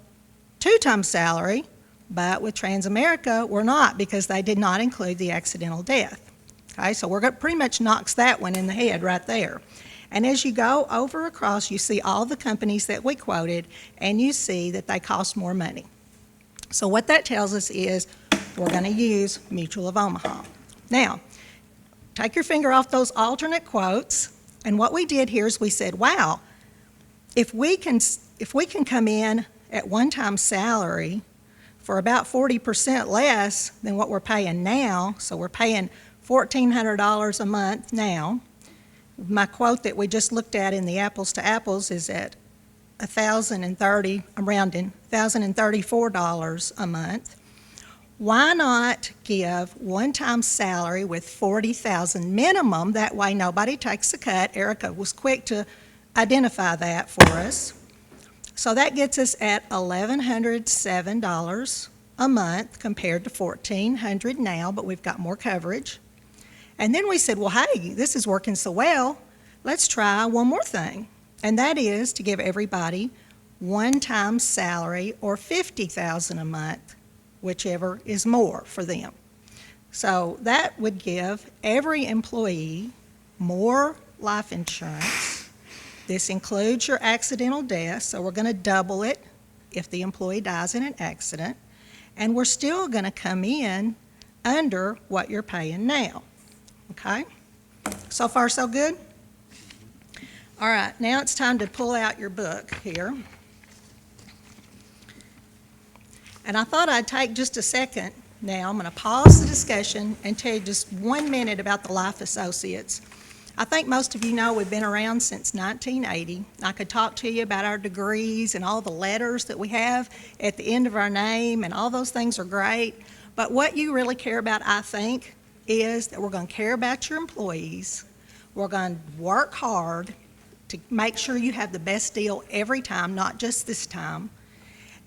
2 times salary, but with Transamerica, we're not because they did not include the accidental death. Okay, so we're going to pretty much knocks that one in the head right there. And as you go over across, you see all the companies that we quoted, and you see that they cost more money. So what that tells us is we're going to use Mutual of Omaha. Now, take your finger off those alternate quotes, and what we did here is we said, wow, if we can come in at one-time salary for about 40% less than what we're paying now, so we're paying $1,400 a month now. My quote that we just looked at in the apples to apples is at $1,030, I'm rounding, $1,034 a month. Why not give one-time salary with $40,000 minimum? That way nobody takes a cut. Erica was quick to identify that for us. So that gets us at $1,107 a month compared to $1,400 now, but we've got more coverage. And then we said, well, hey, this is working so well, let's try one more thing. And that is to give everybody one-time salary or $50,000 a month, whichever is more for them. So that would give every employee more life insurance. This includes your accidental death, so we're going to double it if the employee dies in an accident. And we're still going to come in under what you're paying now. Okay? So far, so good? All right, now it's time to pull out your book here. And I thought I'd take just a second now. I'm going to pause the discussion and tell you just 1 minute about the Life Associates. I think most of you know we've been around since 1980. I could talk to you about our degrees and all the letters that we have at the end of our name, and all those things are great. But what you really care about, I think, is that we're going to care about your employees. We're going to work hard to make sure you have the best deal every time, not just this time.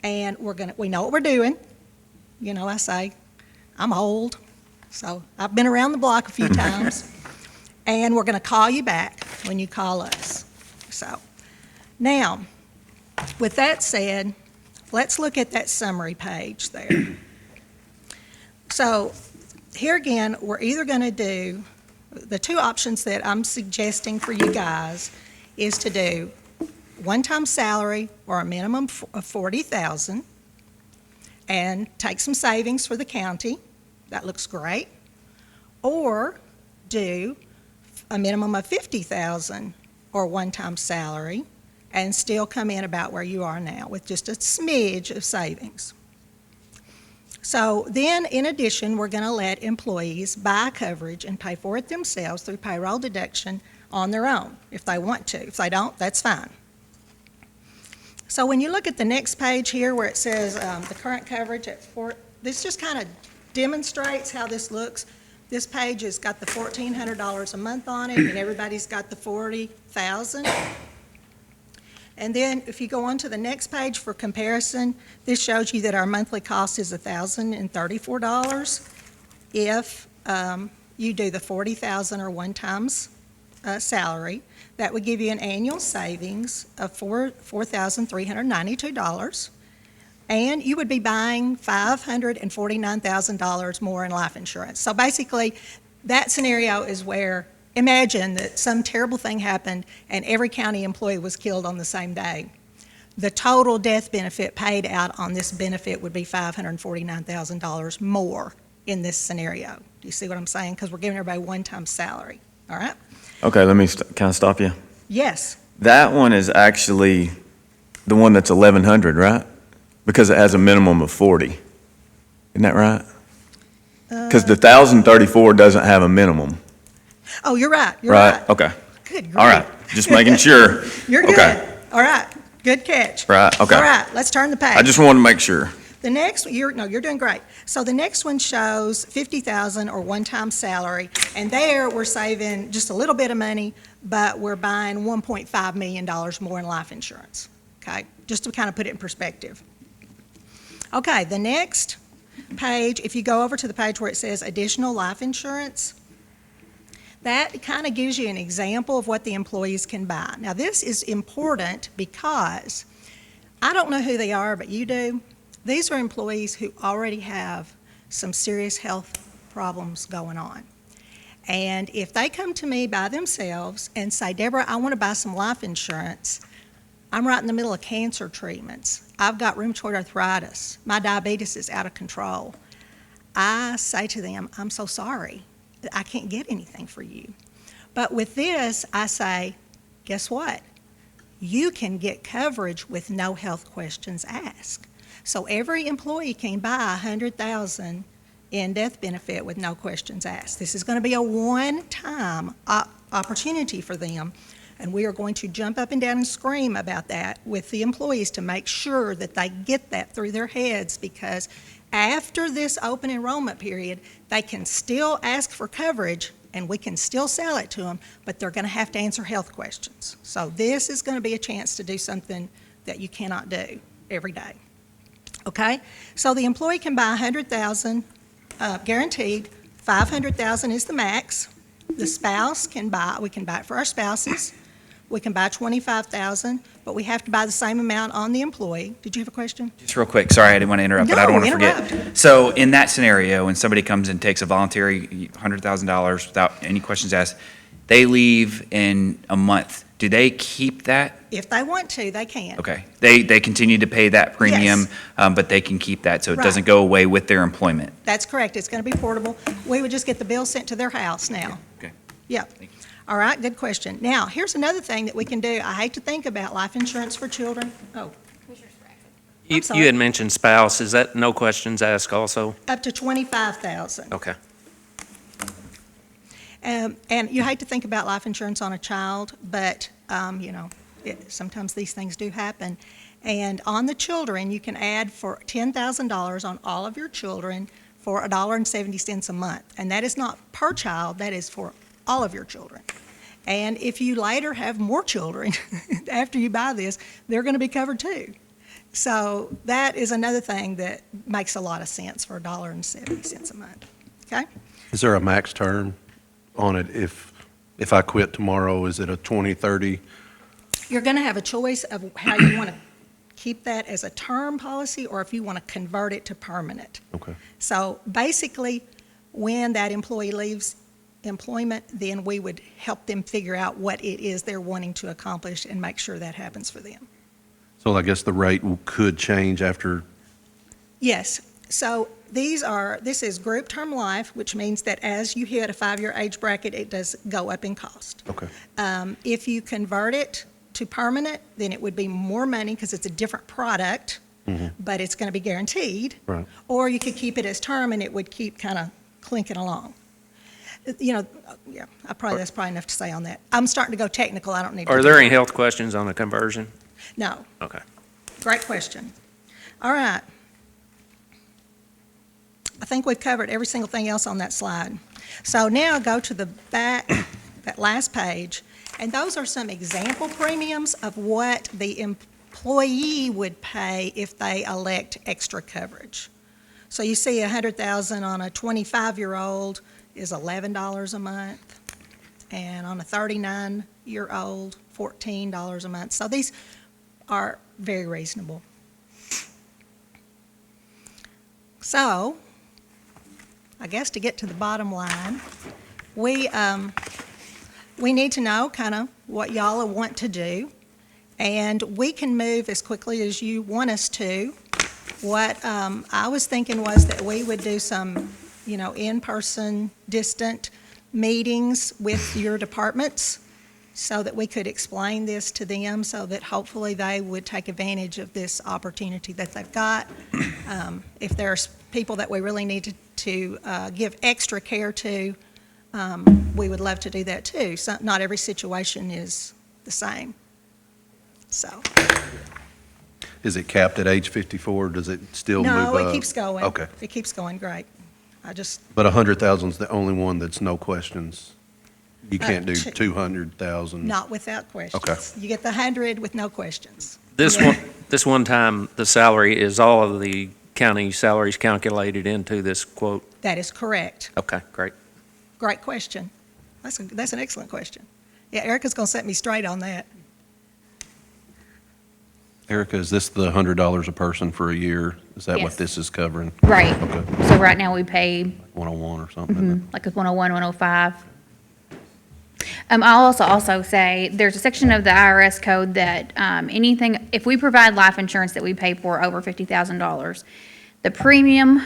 And we know what we're doing. You know, I say, I'm old, so I've been around the block a few times. And we're going to call you back when you call us. So, now, with that said, let's look at that summary page there. So, here again, we're either going to do, the 2 options that I'm suggesting for you guys is to do one-time salary or a minimum of $40,000 and take some savings for the county. That looks great. Or do a minimum of $50,000 or one-time salary and still come in about where you are now with just a smidge of savings. So then, in addition, we're going to let employees buy coverage and pay for it themselves through payroll deduction on their own if they want to. If they don't, that's fine. So when you look at the next page here where it says the current coverage at this just kind of demonstrates how this looks. This page has got the $1,400 a month on it, and everybody's got the $40,000. And then if you go on to the next page for comparison, this shows you that our monthly cost is $1,034 if you do the $40,000 or one times salary, that would give you an annual savings of $4,392. And you would be buying $549,000 more in life insurance. So basically, that scenario is where, imagine that some terrible thing happened and every county employee was killed on the same day. The total death benefit paid out on this benefit would be $549,000 more in this scenario. Do you see what I'm saying? Because we're giving everybody one-time salary, all right? Okay, let me, can I stop you? Yes, That one is actually the one that's 1,100, right? Because it has a minimum of 40. Isn't that right? Because the 1,034 doesn't have a minimum, oh, you're right, you're right. right? Okay, Good grief. all right, just making sure. You're Okay. good, all right, good catch. Right, okay. All right, let's turn the page. I just wanted to make sure. The next, you're doing great. So the next one shows 50,000 or one-time salary, and there we're saving just a little bit of money, but we're buying $1.5 million more in life insurance, okay? Just to kind of put it in perspective. Okay, the next page, if you go over to the page where it says additional life insurance, that kind of gives you an example of what the employees can buy. Now, this is important because I don't know who they are, but you do. These are employees who already have some serious health problems going on. And if they come to me by themselves and say, Deborah, I want to buy some life insurance, I'm right in the middle of cancer treatments. I've got rheumatoid arthritis. My diabetes is out of control. I say to them, I'm so sorry. I can't get anything for you. But with this, I say, guess what? You can get coverage with no health questions asked. So every employee can buy $100,000 in death benefit with no questions asked. This is going to be a one-time opportunity for them, and we are going to jump up and down and scream about that with the employees to make sure that they get that through their heads, because after this open enrollment period, they can still ask for coverage and we can still sell it to them, but they're going to have to answer health questions. So this is going to be a chance to do something that you cannot do every day. Okay? So the employee can buy $100,000 guaranteed. $500,000 is the max. The spouse can buy, we can buy it for our spouses. We can buy $25,000, but we have to buy the same amount on the employee. Did you have a question? Just real quick, sorry, I didn't want to interrupt, but I don't want to No, forget. interrupt. So in that scenario, when somebody comes and takes a voluntary $100,000 without any questions asked, they leave in a month. Do they keep that? If they want to, they can. Okay. They continue to pay that premium, but they can keep that, so it doesn't go away with their employment. That's correct. It's going to be portable. We would just get the bill sent to their house now. Okay. Yep. Thank you. All right, good question. Now, here's another thing that we can do. I hate to think about life insurance for children. Oh, I'm sorry. You had mentioned spouse, is that no questions asked also? up to $25,000. Okay. And you hate to think about life insurance on a child, but, sometimes these things do happen. And on the children, you can add for $10,000 on all of your children for $1.70 a month. And that is not per child, that is for all of your children. And if you later have more children, after you buy this, they're going to be covered too. So that is another thing that makes a lot of sense for $1.70 a month. Okay? Is there a max term on it? If I quit tomorrow, is it a 20, 30? You're going to have a choice of how you want to keep that as a term policy or if you want to convert it to permanent. Okay. So basically, when that employee leaves employment, then we would help them figure out what it is they're wanting to accomplish and make sure that happens for them. So I guess the rate could change after, Yes. So this is group term life, which means that as you hit a 5-year age bracket, it does go up in cost. okay. If you convert it to permanent, then it would be more money because it's a different product, but it's going to be guaranteed. Right. Or you could keep it as term and it would keep kind of clinking along. That's probably enough to say on that. I'm starting to go technical. I don't need to. Are there any health questions on the conversion? No. Okay. Great question. All right. I think we've covered every single thing else on that slide. So now go to the back, that last page, and those are some example premiums of what the employee would pay if they elect extra coverage. So you see $100,000 on a 25-year-old is $11 a month. and on a 39-year-old, $14 a month. So these are very reasonable. So, I guess to get to the bottom line, we need to know kind of what y'all want to do, and we can move as quickly as you want us to. What I was thinking was that we would do some, in-person, distant meetings with your departments so that we could explain this to them so that hopefully they would take advantage of this opportunity that they've got. If there's people that we really need to give extra care to, we would love to do that too. So not every situation is the same. So, Is it capped at age 54? Does it still move up? no, it keeps going. Okay. It keeps going, great. But 100,000 is the only one that's no questions. You can't do two. 200,000. Not without questions. Okay. You get the 100 with no questions. This Yeah. one time, the salary, is all of the county salaries calculated into this quote? That is correct. Okay, great. Great question. That's an excellent question. Yeah, Erica's going to set me straight on that. Erica, is this the $100 a person for a year? Is that what Yes. this is covering? Right. Okay. So right now we pay 101 or something? isn't it? like a 101, 105. I'll also say, there's a section of the IRS code that anything, if we provide life insurance that we pay for over $50,000, the premium,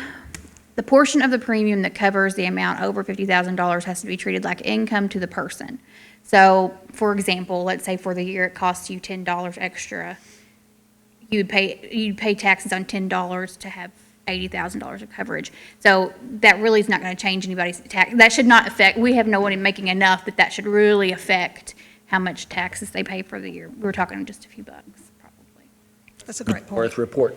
the portion of the premium that covers the amount over $50,000 has to be treated like income to the person. So, for example, let's say for the year it costs you $10 extra, you'd pay taxes on $10 to have $80,000 of coverage. So that really is not going to change anybody's tax. That should not affect, we have no one making enough that should really affect how much taxes they pay for the year. We're talking just a few bucks, probably. That's a great point. Worth report.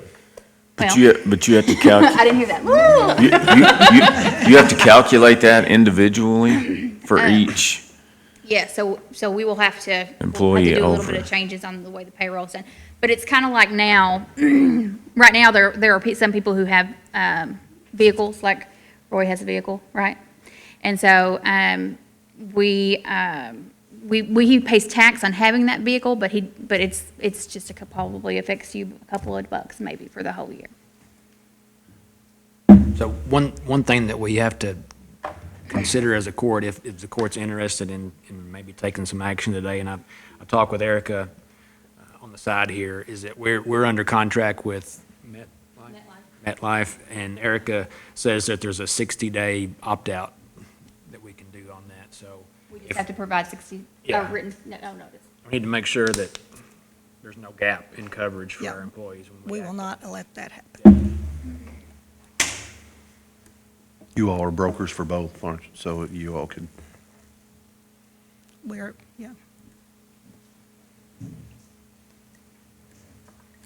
But Well- you have to calculate, I didn't hear that. you have to calculate that individually for each. Yeah, so we will have to. Employee do a little over. bit of changes on the way the payroll's done. But it's kind of like now, right now, there are some people who have vehicles, like Roy has a vehicle, right? And so he pays tax on having that vehicle, but it's just probably affects you a couple of bucks maybe for the whole year. So one thing that we have to consider as a court, if the court's interested in maybe taking some action today, and I talked with Erica on the side here, is that we're under contract with MetLife, and Erica says that there's a 60-day opt-out that we can do on that, so. We just have to provide 60, Yeah. written, no notice. We need to make sure that there's no gap in coverage for Yeah. our employees. when We act. will not let that happen. You all are brokers for both, aren't you? So you all could, Yeah.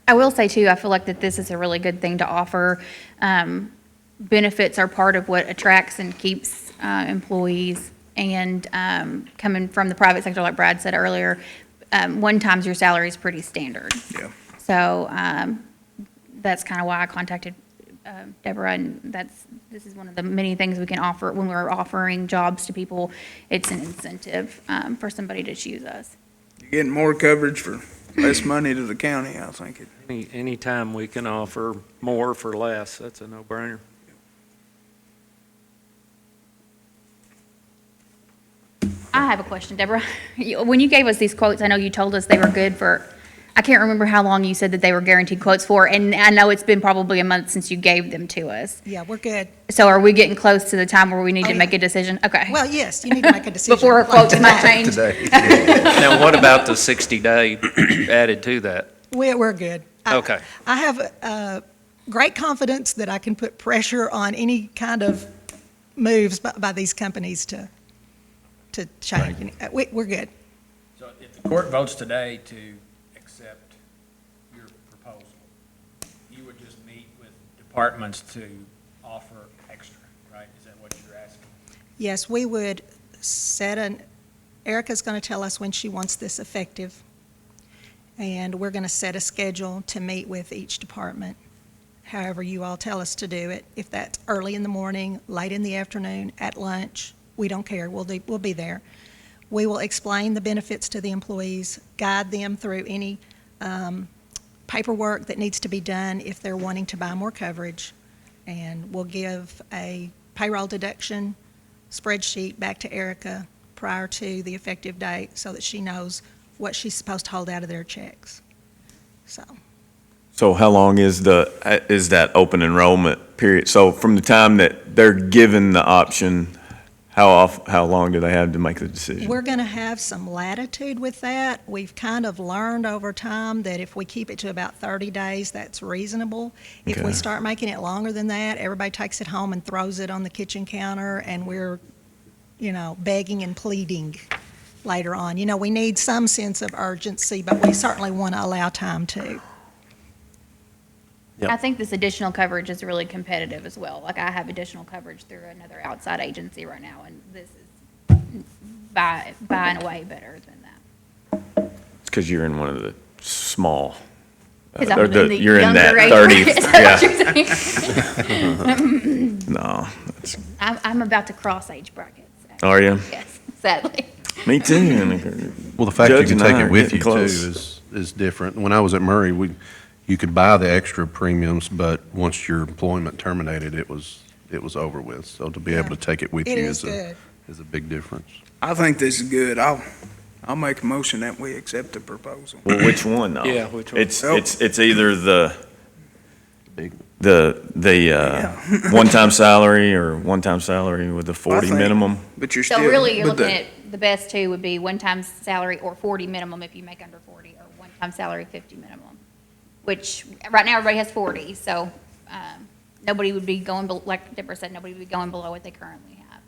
I will say too, I feel like that this is a really good thing to offer. Benefits are part of what attracts and keeps employees. And coming from the private sector, like Brad said earlier, one times your salary is pretty standard. Yeah. So that's kind of why I contacted Deborah, and this is one of the many things we can offer when we're offering jobs to people. It's an incentive for somebody to choose us. You're getting more coverage for less money to the county, I think. Anytime we can offer more for less, that's a no-brainer. I have a question, Deborah. When you gave us these quotes, I know you told us they were good for, I can't remember how long you said that they were guaranteed quotes for, and I know it's been probably a month since you gave them to us. Yeah, we're good. So are we getting close to the time where we need to yeah. make a decision? Okay. Well, yes, you need to make a decision. Before our like quotes might tonight. change. Now, what about the 60-day added to that? We're good. Okay. I have great confidence that I can put pressure on any kind of moves by these companies to change. We're good. So if the court votes today to accept your proposal, you would just meet with departments to offer extra, right? Is that what you're asking? Yes, we would Erica's going to tell us when she wants this effective, and we're going to set a schedule to meet with each department, however you all tell us to do it. If that's early in the morning, late in the afternoon, at lunch, we don't care. We'll be there. We will explain the benefits to the employees, guide them through any paperwork that needs to be done if they're wanting to buy more coverage, and we'll give a payroll deduction spreadsheet back to Erica prior to the effective date so that she knows what she's supposed to hold out of their checks. So how long is that open enrollment period? So from the time that they're given the option, how long do they have to make the decision? We're going to have some latitude with that. We've kind of learned over time that if we keep it to about 30 days, that's reasonable. If we Okay. start making it longer than that, everybody takes it home and throws it on the kitchen counter, and we're, begging and pleading later on. We need some sense of urgency, but we certainly want to allow time too. Yep. I think this additional coverage is really competitive as well. Like, I have additional coverage through another outside agency right now, and this is by and away better than that. It's because you're in one of the small. 'Cause I'm in the you're in that younger age 30. bracket, is that what you're saying? No, I'm about to cross age brackets. are you? Yes, sadly. Me too. Well, the fact you Judge can and I take are it with getting you too close. is different. When I was at Murray, you could buy the extra premiums, but once your employment terminated, it was over with. So to be able to take it with It you is good. is a big difference. I think this is good. I'll make a motion that we accept the proposal. Well, which one though? Yeah, which one? It's either the Big. one-time salary or one-time salary with the 40 think- minimum. But you're So still. really, you're but looking at the best two would be one-time salary or 40 minimum if you make under 40, or one-time salary 50 minimum, which right now everybody has 40, so nobody would be going, like Deborah said, nobody would be going below what they currently have.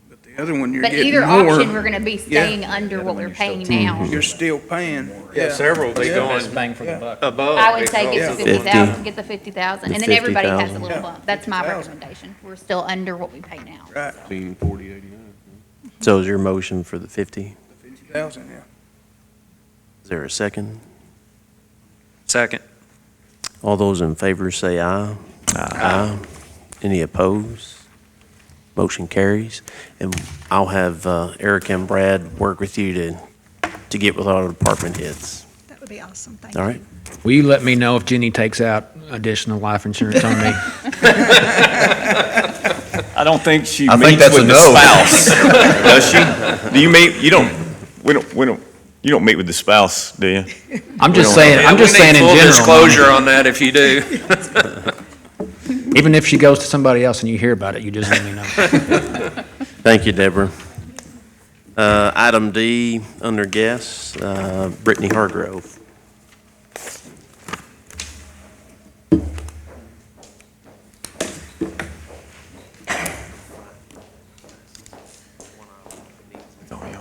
But the other one, you're But getting either more. option, we're going to be staying under what we're paying now. You're still paying. Yeah, several, they Yeah. going bang for the buck. Above. I would say get to Yeah. 50,000, get the 50,000, and then everybody has a 50,000. little bump. That's my 50,000. recommendation. We're still under what we pay now. Right, 4089. So is your motion for the 50? 50,000, yeah. Is there a second? Second. All those in favor say aye. Aye. Any opposed? Motion carries. And I'll have Eric and Brad work with you to get with all the department heads. That would be awesome. Thank you. All right? Will you let me know if Jenny takes out additional life insurance on me? I don't think she I think meets that's with a the no. spouse, does she? Do you meet, you don't meet with the spouse, do you? I'm just We don't saying, I'm just saying in Full general. disclosure on that if you do. Even if she goes to somebody else and you hear about it, you just let me know. Thank you, Deborah. Item D, under guests, Brittany Hargrove.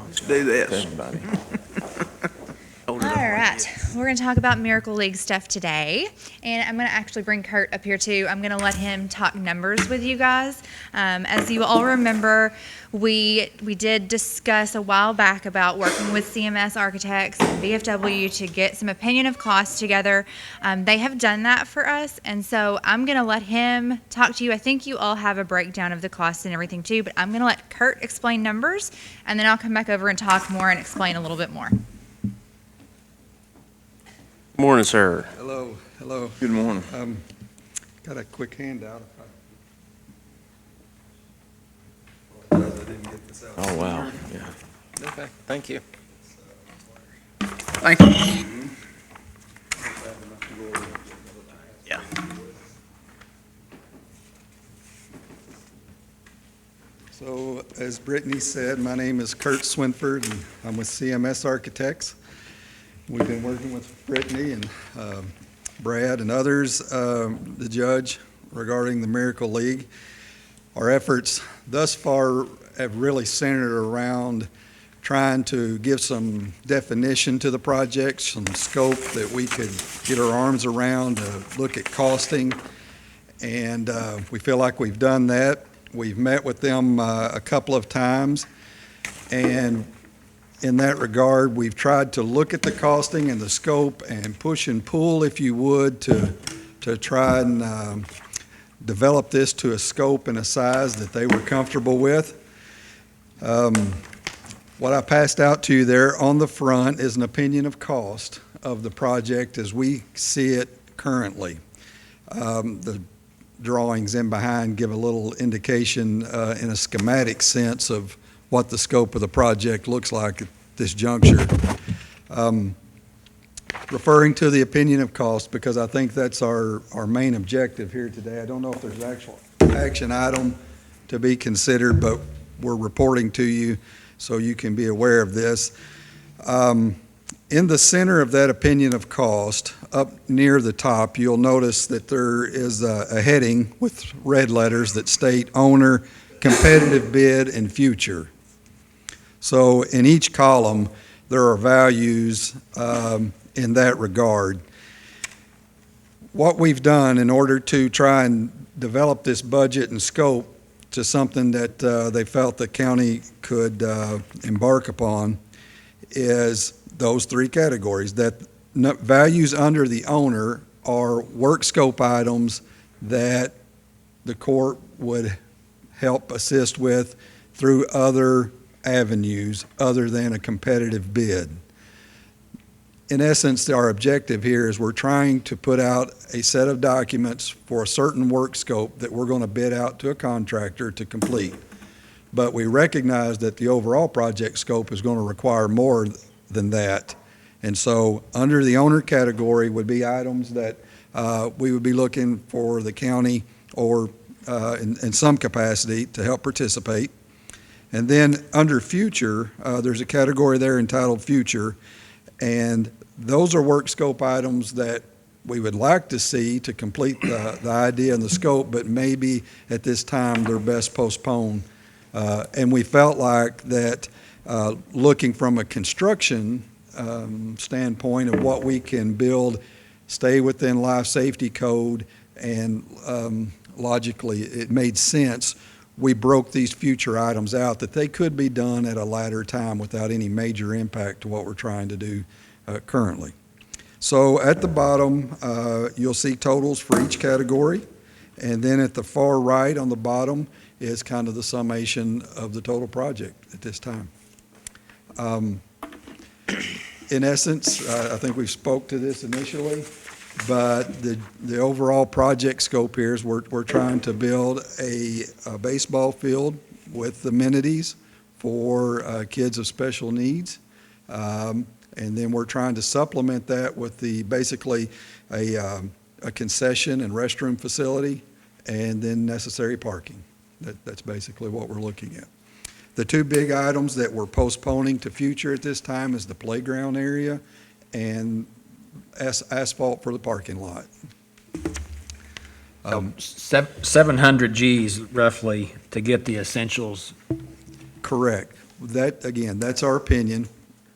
Let's do this. All right, we're going to talk about Miracle League stuff today, and I'm going to actually bring Kurt up here too. I'm going to let him talk numbers with you guys. As you all remember, we did discuss a while back about working with CMS Architects and VFW to get some opinion of costs together. They have done that for us, and so I'm going to let him talk to you. I think you all have a breakdown of the costs and everything too, but I'm going to let Kurt explain numbers, and then I'll come back over and talk more and explain a little bit more. Morning, sir. Hello, hello. Good morning. Got a quick handout. Oh, wow, yeah. Okay, thank you. Thank you. Yeah. So, as Brittany said, my name is Kurt Swinford, and I'm with CMS Architects. We've been working with Brittany and Brad and others, the judge, regarding the Miracle League. Our efforts thus far have really centered around trying to give some definition to the project, some scope that we could get our arms around to look at costing. And we feel like we've done that. We've met with them a couple of times. And in that regard, we've tried to look at the costing and the scope and push and pull, if you would, to try and develop this to a scope and a size that they were comfortable with. What I passed out to you there on the front is an opinion of cost of the project as we see it currently. The drawings in behind give a little indication in a schematic sense of what the scope of the project looks like at this juncture. Referring to the opinion of cost, because I think that's our main objective here today. I don't know if there's an actual action item to be considered, but we're reporting to you so you can be aware of this. In the center of that opinion of cost, up near the top, you'll notice that there is a heading with red letters that state owner, competitive bid, and future. So in each column, there are values in that regard. What we've done in order to try and develop this budget and scope to something that they felt the county could embark upon is those three categories. That values under the owner are work scope items that the court would help assist with through other avenues other than a competitive bid. In essence, our objective here is we're trying to put out a set of documents for a certain work scope that we're going to bid out to a contractor to complete. But we recognize that the overall project scope is going to require more than that. And so under the owner category would be items that we would be looking for the county or in some capacity to help participate. And then under future, there's a category there entitled future. And those are work scope items that we would like to see to complete the idea and the scope, but maybe at this time they're best postponed. And we felt like that looking from a construction standpoint of what we can build, stay within life safety code, and logically it made sense. We broke these future items out that they could be done at a later time without any major impact to what we're trying to do currently. So at the bottom, you'll see totals for each category. And then at the far right on the bottom is kind of the summation of the total project at this time. In essence, I think we spoke to this initially, but the overall project scope here is we're trying to build a baseball field with amenities for kids of special needs. And then we're trying to supplement that with basically a concession and restroom facility and then necessary parking. That's basically what we're looking at. The two big items that we're postponing to future at this time is the playground area and asphalt for the parking lot. 700 Gs roughly to get the essentials. Correct. That, again, that's our opinion.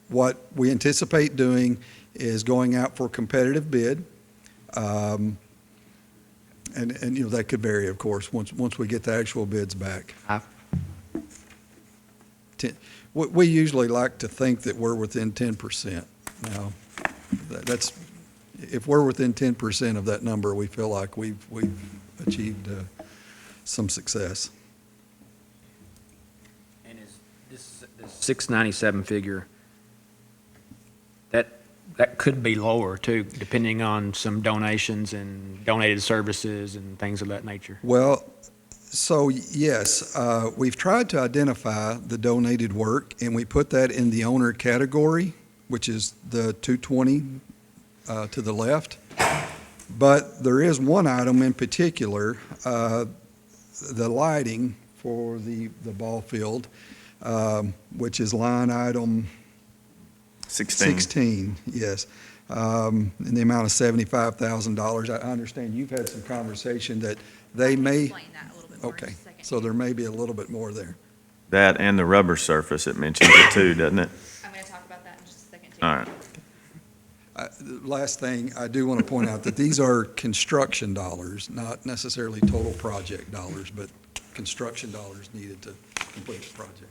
What we anticipate doing is going out for competitive bid. And you know, that could vary, of course, once we get the actual bids back. We usually like to think that we're within 10%. Now, that's, if we're within 10% of that number, we feel like we've achieved some success. And is this 697 figure, that could be lower too, depending on some donations and donated services and things of that nature? Well, so yes, we've tried to identify the donated work, and we put that in the owner category, which is the 220 to the left. But there is one item in particular, the lighting for the ball field, which is line item 16, yes, in the amount of $75,000. I understand you've had some conversation that they may. Explain that a little bit more in Okay, just a second. so there may be a little bit more there. That and the rubber surface, it mentions it too, doesn't it? I'm going to talk about that in just a second too. All right. The last thing, I do want to point out that these are construction dollars, not necessarily total project dollars, but construction dollars needed to complete the project.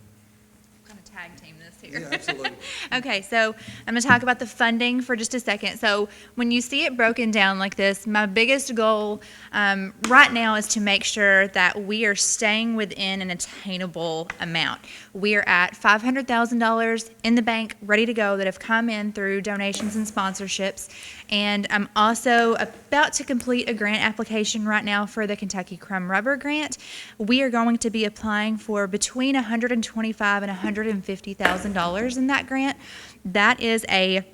Kind of tag team this here. Yeah, absolutely. Okay, so I'm going to talk about the funding for just a second. So when you see it broken down like this, my biggest goal right now is to make sure that we are staying within an attainable amount. We are at $500,000 in the bank, ready to go, that have come in through donations and sponsorships. And I'm also about to complete a grant application right now for the Kentucky Crumb Rubber Grant. We are going to be applying for between $125,000 and $150,000 in that grant. That is a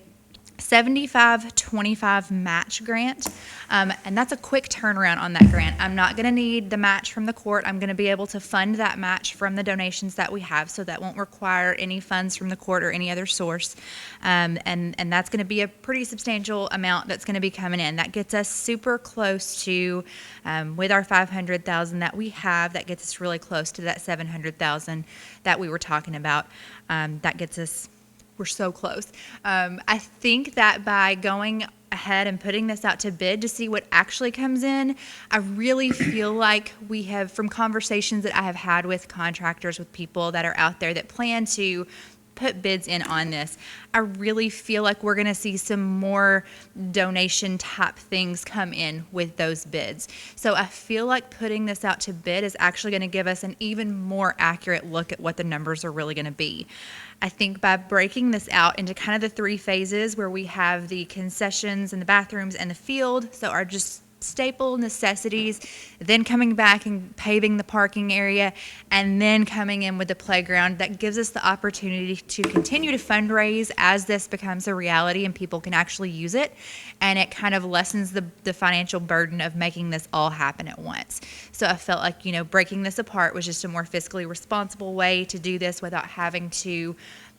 75-25 match grant, and that's a quick turnaround on that grant. I'm not going to need the match from the court. I'm going to be able to fund that match from the donations that we have, so that won't require any funds from the court or any other source, and that's going to be a pretty substantial amount that's going to be coming in. That gets us super close to, with our $500,000 that we have, that gets us really close to that $700,000 that we were talking about. That gets us, we're so close. I think that by going ahead and putting this out to bid to see what actually comes in, I really feel like we have, from conversations that I have had with contractors, with people that are out there that plan to put bids in on this, I really feel like we're going to see some more donation type things come in with those bids. So I feel like putting this out to bid is actually going to give us an even more accurate look at what the numbers are really going to be. I think by breaking this out into kind of the three phases, where we have the concessions and the bathrooms and the field, so our just staple necessities, then coming back and paving the parking area, and then coming in with the playground, that gives us the opportunity to continue to fundraise as this becomes a reality and people can actually use it, and it kind of lessens the financial burden of making this all happen at once. So I felt like, breaking this apart was just a more fiscally responsible way to do this without having to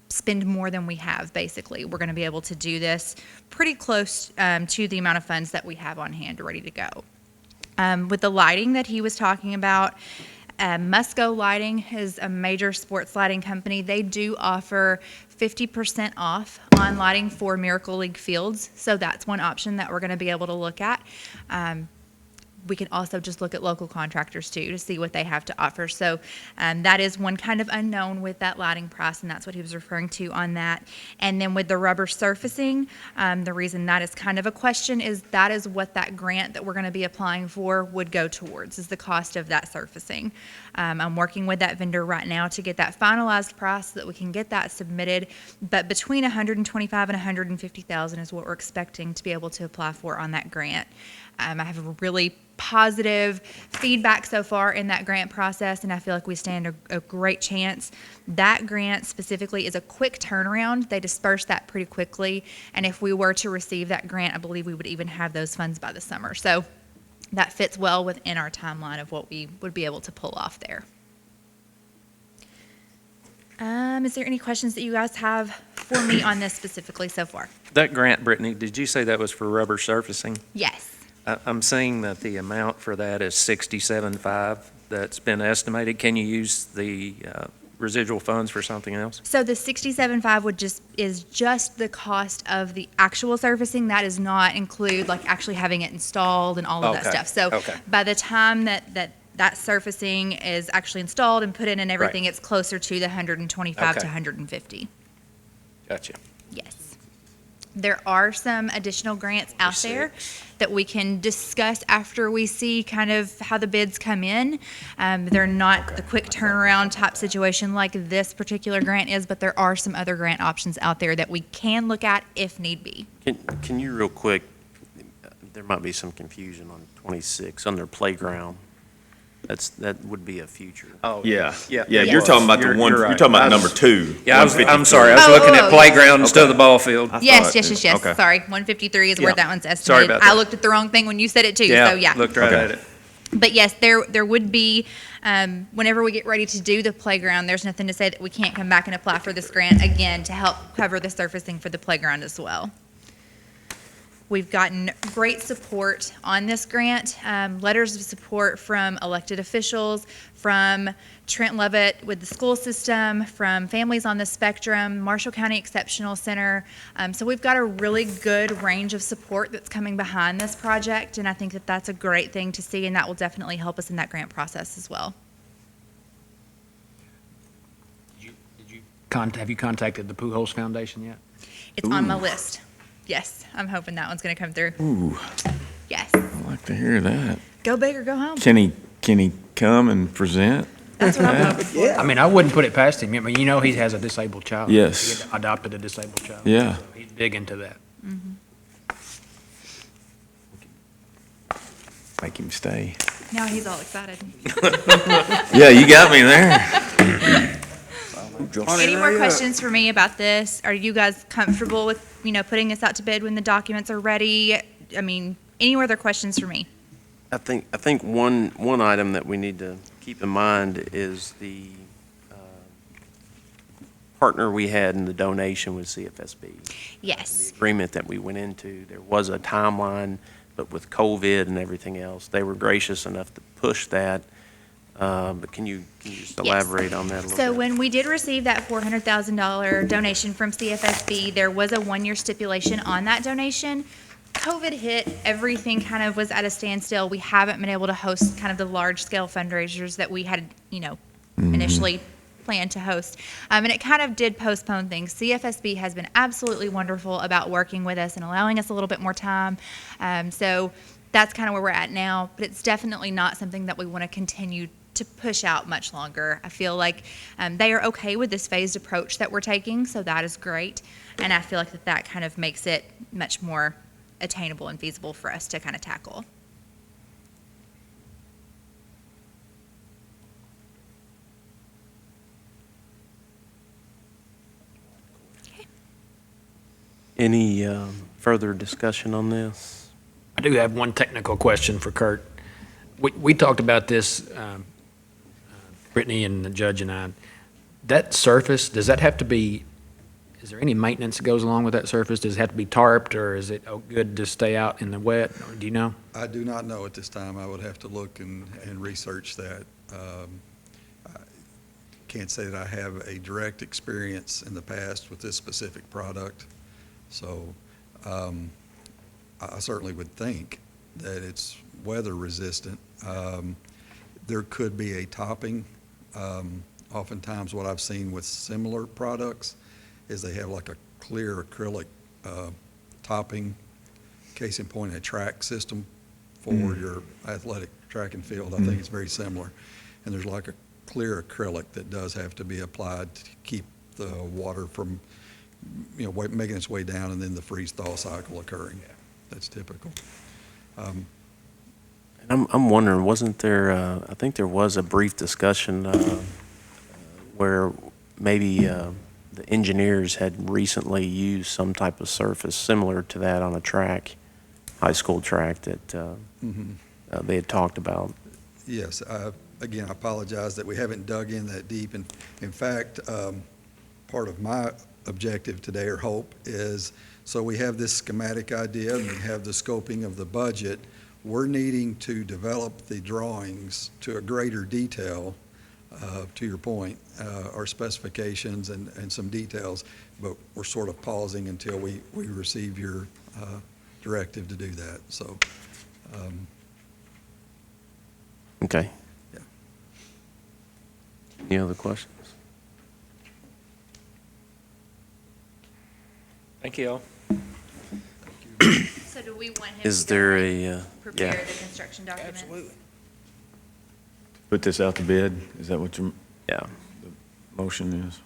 spend more than we have. Basically, we're going to be able to do this pretty close to the amount of funds that we have on hand ready to go. With the lighting that he was talking about, Musco Lighting is a major sports lighting company. They do offer 50% off on lighting for Miracle League fields, so that's one option that we're going to be able to look at. We can also just look at local contractors too to see what they have to offer. So that is one kind of unknown with that lighting price, and that's what he was referring to on that. And then with the rubber surfacing, the reason that is kind of a question is that is what that grant that we're going to be applying for would go towards, is the cost of that surfacing. I'm working with that vendor right now to get that finalized price so that we can get that submitted. But between $125,000 and $150,000 is what we're expecting to be able to apply for on that grant. I have a really positive feedback so far in that grant process, and I feel like we stand a great chance. That grant specifically is a quick turnaround. They disperse that pretty quickly, and if we were to receive that grant, I believe we would even have those funds by the summer. So that fits well within our timeline of what we would be able to pull off there. Is there any questions that you guys have for me on this specifically so far? That grant, Brittany, did you say that was for rubber surfacing? Yes. I'm seeing that the amount for that is $67,500 that's been estimated. Can you use the residual funds for something else? So the $67,500 is just the cost of the actual surfacing. That does not include like actually having it installed and all of that Okay. stuff. So Okay. by the time that surfacing is actually installed and put in and everything, Right. it's closer to the $125,000 to Okay. $150,000. Gotcha. Yes. There are some additional grants out there that we can discuss after we see kind of how the bids come in. They're not the quick turnaround type situation like this particular grant is, but there are some other grant options out there that we can look at if need be. Can you real quick, there might be some confusion on 26, on their playground. That would be a future. Oh, Yeah, Yeah. you're talking about the one, You're you're right. talking about I was- number two. Yeah, I'm 153. sorry. I was looking at yes. playground instead of the ball field. Yes, thought- yes. okay. Sorry, 153 is where Yeah. that one's Sorry estimated. about I that. looked at the wrong thing when you said it too, so yeah. Looked right Okay. at it. But yes, there would be, whenever we get ready to do the playground, there's nothing to say that we can't come back and apply for this grant again to help cover the surfacing for the playground as well. We've gotten great support on this grant, letters of support from elected officials, from Trent Lovett with the school system, from Families on the Spectrum, Marshall County Exceptional Center. So we've got a really good range of support that's coming behind this project, and I think that that's a great thing to see, and that will definitely help us in that grant process as well. Did you have you contacted the Pujols Foundation yet? It's on my list. Yes, I'm hoping that one's going to come through. Ooh, Yes. I'd like to hear that. Go big or go home. Can he come and present? That's what I'm hoping for. I mean, I wouldn't put it past him. I mean, you know, he has a disabled child. Yes. He adopted a disabled child. Yeah. So he's big into that. Make him stay. Now he's all excited. Yeah, you got me there. Any more questions for me about this? Are you guys comfortable with, putting this out to bid when the documents are ready? I mean, any other questions for me? I think one item that we need to keep in mind is the partner we had in the donation with CFSB. Yes. The agreement that we went into, there was a timeline, but with COVID and everything else, they were gracious enough to push that. But can you just elaborate on that a little bit? So when we did receive that $400,000 donation from CFSB, there was a one-year stipulation on that donation. COVID hit, everything kind of was at a standstill. We haven't been able to host kind of the large-scale fundraisers that we had, initially planned to host. And it kind of did postpone things. CFSB has been absolutely wonderful about working with us and allowing us a little bit more time. So that's kind of where we're at now, but it's definitely not something that we want to continue to push out much longer. I feel like they are okay with this phased approach that we're taking, so that is great. And I feel like that kind of makes it much more attainable and feasible for us to kind of tackle. Any further discussion on this? I do have one technical question for Kurt. We talked about this, Brittany and the judge and I. That surface, does that have to be, is there any maintenance that goes along with that surface? Does it have to be tarped, or is it good to stay out in the wet? Or do you know? I do not know at this time. I would have to look and research that. I can't say that I have a direct experience in the past with this specific product. So I certainly would think that it's weather resistant. There could be a topping. Oftentimes what I've seen with similar products is they have like a clear acrylic topping, case in point, a track system for your athletic track and field. I think it's very similar. And there's like a clear acrylic that does have to be applied to keep the water from making its way down and then the freeze-thaw cycle occurring. That's typical. And I'm wondering, wasn't there, I think there was a brief discussion where maybe the engineers had recently used some type of surface similar to that on a track, high school track that they had talked about. Yes. Again, I apologize that we haven't dug in that deep. And in fact, part of my objective today, or hope, is so we have this schematic idea and we have the scoping of the budget. We're needing to develop the drawings to a greater detail, to your point, our specifications and some details, but we're sort of pausing until we receive your directive to do that. So, Okay. Yeah. Any other questions? Thank you all. So do we want him Is to go there ahead and a, prepare yeah, the construction documents? Absolutely. Put this out to bid, is that what your yeah. motion is?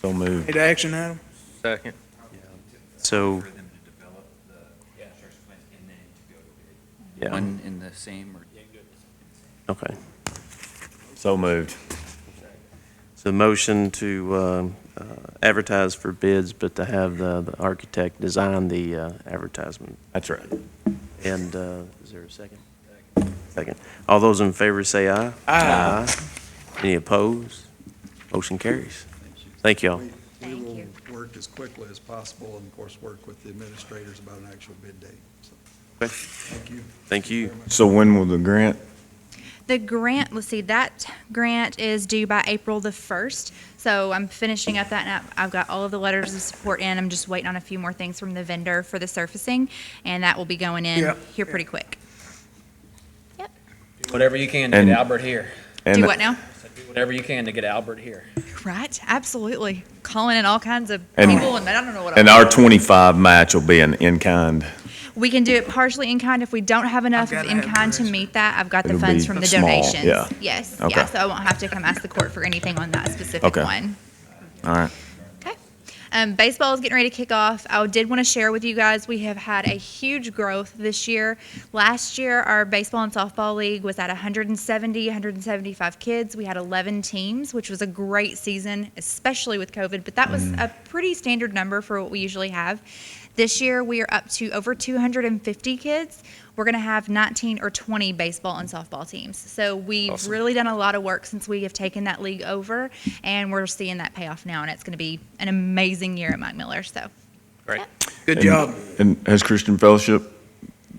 So moved. Need action item? Second. So, yeah, One in the same or? okay. So moved. So motion to advertise for bids, but to have the architect design the advertisement. That's right. And is there a second? Second. All those in favor say aye. Aye. Any opposed? Motion carries. Thank you all. we Thank will you. work as quickly as possible and of course work with the administrators about an actual bid date. So, Okay. thank you. Thank you. So when will the grant? The grant, let's see, that grant is due by April the 1st. So I'm finishing up that, and I've got all of the letters of support in. I'm just waiting on a few more things from the vendor for the surfacing, and that will be going in Yeah. here pretty quick. Whatever you can to And- get Albert here. Do what now? Do whatever you can to get Albert here. Right, absolutely. Calling in all kinds of And- people, and I don't know what And else. our 25 match will be an in-kind. We can do it partially in kind if we don't have enough I've of gotta in have kind the to rest. meet that. I've got the It'll funds be from the small, donations. yeah. Yes, Okay. yeah, so I won't have to come ask the court for anything on that specific Okay. one. All right. Baseball is getting ready to kick off. I did want to share with you guys, we have had a huge growth this year. Last year, our baseball and softball league was at 175 kids. We had 11 teams, which was a great season, especially with COVID, but that was a pretty standard number for what we usually have. This year, we are up to over 250 kids. We're going to have 19 or 20 baseball and softball teams. So we've really done a lot of work since we have taken that league over, and we're seeing that pay off now, and it's going to be an amazing year at Mike Miller. So Great. Good job. And has Christian Fellowship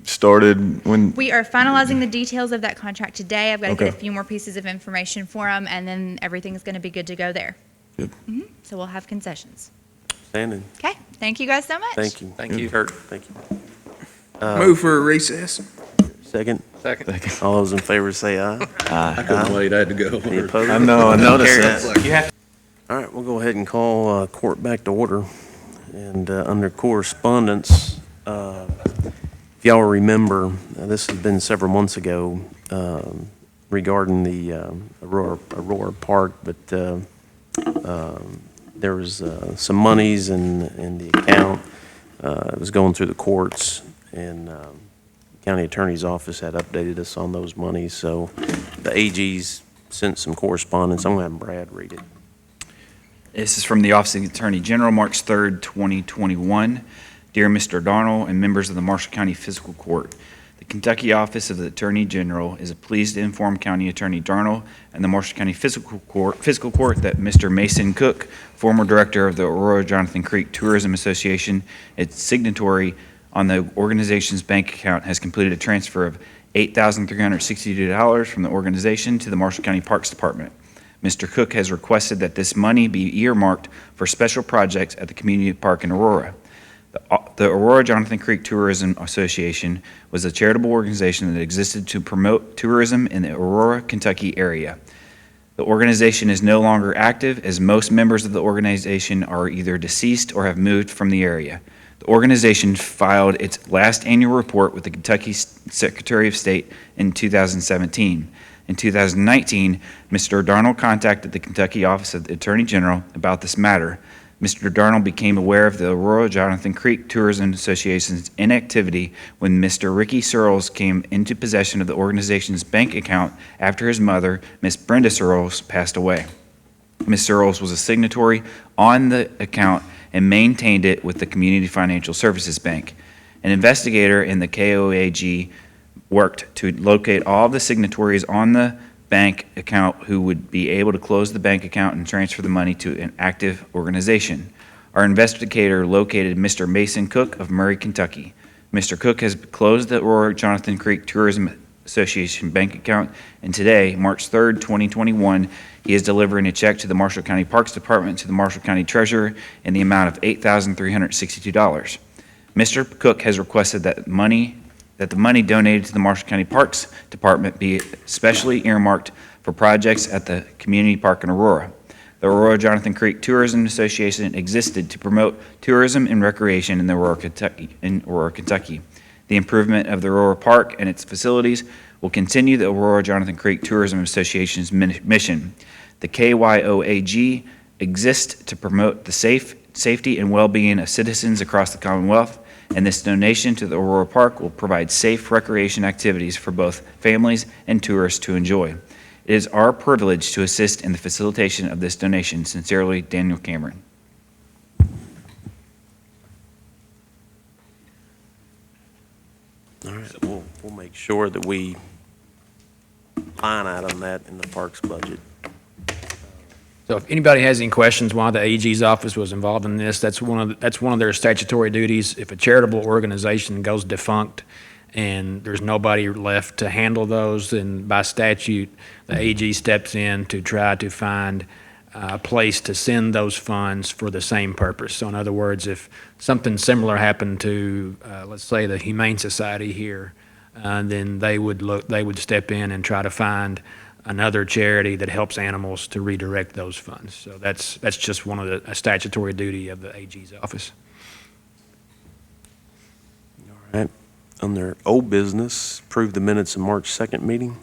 started when? we are finalizing the details of that contract today. I've got to get a Okay. few more pieces of information for them, and then everything's going to be good to go there. Good. So we'll have concessions. Standing. Okay, thank you guys so much. Thank you. Thank you. Kurt, thank you. Move for a recess. Second? Second. All those in favor say aye. I couldn't wait, I had to go. Any opposed? I know, I noticed Carry that. All right, we'll go ahead and call court back to order. And under correspondence, if y'all remember, this has been several months ago regarding the Aurora Park, but there was some monies in the account. It was going through the courts, and county attorney's office had updated us on those monies. So the AG's sent some correspondence. I'm going to have Brad read it. This is from the Office of the Attorney General, March 3rd, 2021. Dear Mr. Darnell and members of the Marshall County Fiscal Court, the Kentucky Office of the Attorney General is pleased to inform County Attorney Darnell and the Marshall County Fiscal Court that Mr. Mason Cook, former director of the Aurora Jonathan Creek Tourism Association, its signatory on the organization's bank account, has completed a transfer of $8,362 from the organization to the Marshall County Parks Department. Mr. Cook has requested that this money be earmarked for special projects at the community park in Aurora. The Aurora Jonathan Creek Tourism Association was a charitable organization that existed to promote tourism in the Aurora, Kentucky area. The organization is no longer active, as most members of the organization are either deceased or have moved from the area. The organization filed its last annual report with the Kentucky Secretary of State in 2017. In 2019, Mr. Darnell contacted the Kentucky Office of the Attorney General about this matter. Mr. Darnell became aware of the Aurora Jonathan Creek Tourism Association's inactivity when Mr. Ricky Searles came into possession of the organization's bank account after his mother, Miss Brenda Searles, passed away. Ms. Searles was a signatory on the account and maintained it with the Community Financial Services Bank. An investigator in the KOAG worked to locate all the signatories on the bank account who would be able to close the bank account and transfer the money to an active organization. Our investigator located Mr. Mason Cook of Murray, Kentucky. Mr. Cook has closed the Aurora Jonathan Creek Tourism Association bank account, and today, March 3rd, 2021, he is delivering a check to the Marshall County Parks Department to the Marshall County Treasurer in the amount of $8,362. Mr. Cook has requested that the money donated to the Marshall County Parks Department be specially earmarked for projects at the community park in Aurora. The Aurora Jonathan Creek Tourism Association existed to promote tourism and recreation in Aurora, Kentucky. The improvement of the Aurora Park and its facilities will continue the Aurora Jonathan Creek Tourism Association's mission. The KYOAG exists to promote the safety and well-being of citizens across the Commonwealth, and this donation to the Aurora Park will provide safe recreation activities for both families and tourists to enjoy. It is our privilege to assist in the facilitation of this donation. Sincerely, Daniel Cameron. All right, we'll make sure that we line item that in the parks budget. So if anybody has any questions why the AG's office was involved in this, that's one of their statutory duties. If a charitable organization goes defunct and there's nobody left to handle those, then by statute, the AG steps in to try to find a place to send those funds for the same purpose. So in other words, if something similar happened to, let's say, the Humane Society here, then they would step in and try to find another charity that helps animals to redirect those funds. So that's just one of a statutory duty of the AG's office. All right. Under old business, approve the minutes of March 2nd meeting.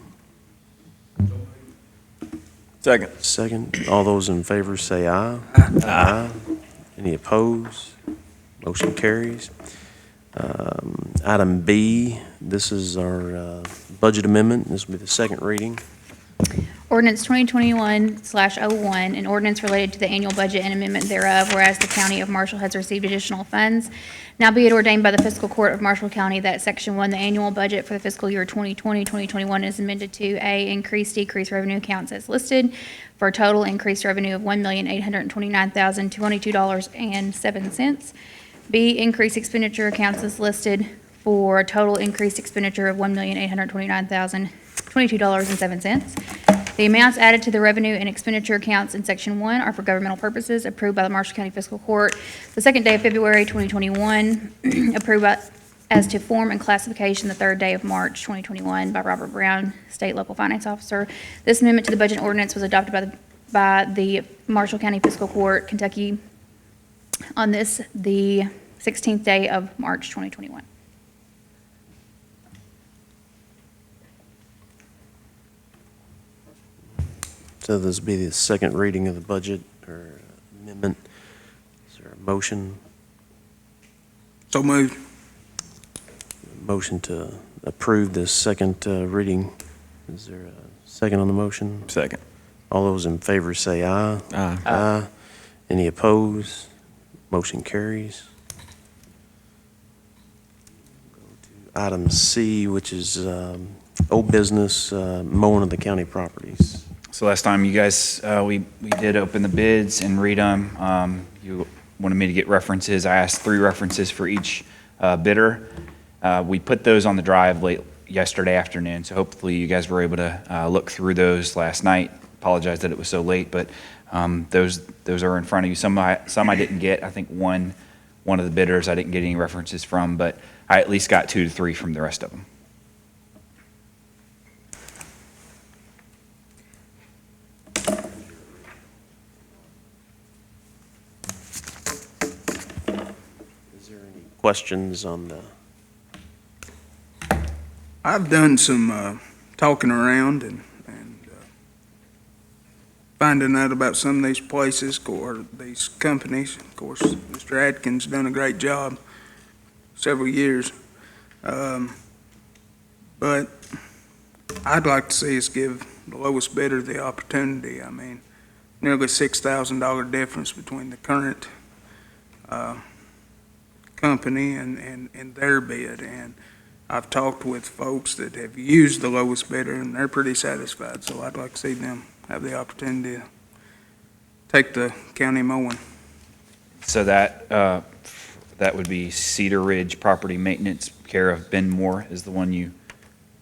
Second. Second, all those in favor say aye. Aye. Any opposed? Motion carries. Item B, this is our budget amendment. This will be the second reading. Ordinance 2021/01, an ordinance related to the annual budget and amendment thereof, whereas the County of Marshall has received additional funds. Now be it ordained by the Fiscal Court of Marshall County that Section 1, the annual budget for the fiscal year 2020-2021 is amended to A, increase, decrease revenue accounts as listed for a total increased revenue of $1,829,222.07. B, increase expenditure accounts as listed for a total increased expenditure of $1,829,022.07. The amounts added to the revenue and expenditure accounts in Section 1 are for governmental purposes, approved by the Marshall County Fiscal Court the second day of February 2021, approved as to form and classification the third day of March 2021 by Robert Brown, State Local Finance Officer. This amendment to the budget ordinance was adopted by the Marshall County Fiscal Court, Kentucky, on the 16th day of March 2021. So this will be the second reading of the budget or amendment. Is there a motion? So moved. Motion to approve this second reading. Is there a second on the motion? Second. All those in favor say aye. Aye. Aye. Any opposed? Motion carries. Go to item C, which is old business, mowing of the county properties. So last time you guys, we did open the bids and read them. You wanted me to get references. I asked 3 references for each bidder. We put those on the drive late yesterday afternoon, so hopefully you guys were able to look through those last night. Apologize that it was so late, but those are in front of you. Some I didn't get. I think one of the bidders I didn't get any references from, but I at least got 2 to 3 from the rest of them. Is there any questions on the? I've done some talking around and finding out about some of these places or these companies. Of course, Mr. Atkins done a great job several years. But I'd like to see us give the lowest bidder the opportunity. I mean, nearly $6,000 difference between the current company and their bid. And I've talked with folks that have used the lowest bidder, and they're pretty satisfied. So I'd like to see them have the opportunity to take the county mowing. So that would be Cedar Ridge Property Maintenance, care of Ben Moore, is the one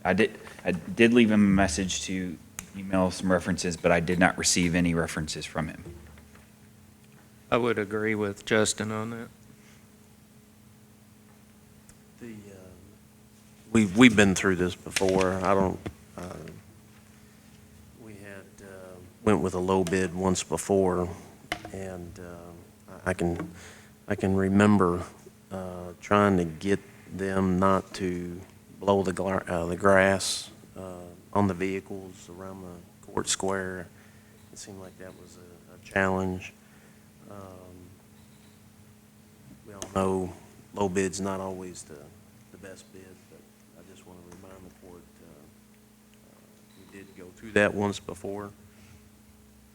I did leave him a message to email some references, but I did not receive any references from him. I would agree with Justin on that. We've been through this before. We had went with a low bid once before, and I can remember trying to get them not to blow the grass on the vehicles around the court square. It seemed like that was a challenge. We all know low bid's not always the best bid, but I just want to remind the court, we did go through that once before.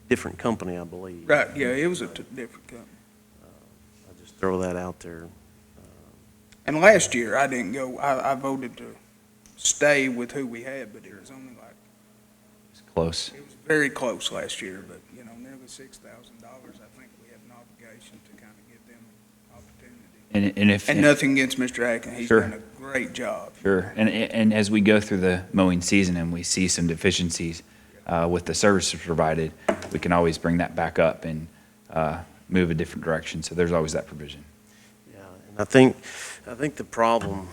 Different company, I believe. Right, yeah, it was a different company. I'll just throw that out there. And last year, I didn't go, I voted to stay with who we had, but it was only like, It's close. it was very close last year, but, nearly $6,000, I think we have an obligation to kind of give them an opportunity. And nothing against Mr. Atkins, he's Sure. done a great job. Sure, and as we go through the mowing season and we see some deficiencies with the services provided, we can always bring that back up and move a different direction, so there's always that provision. Yeah, and I think the problem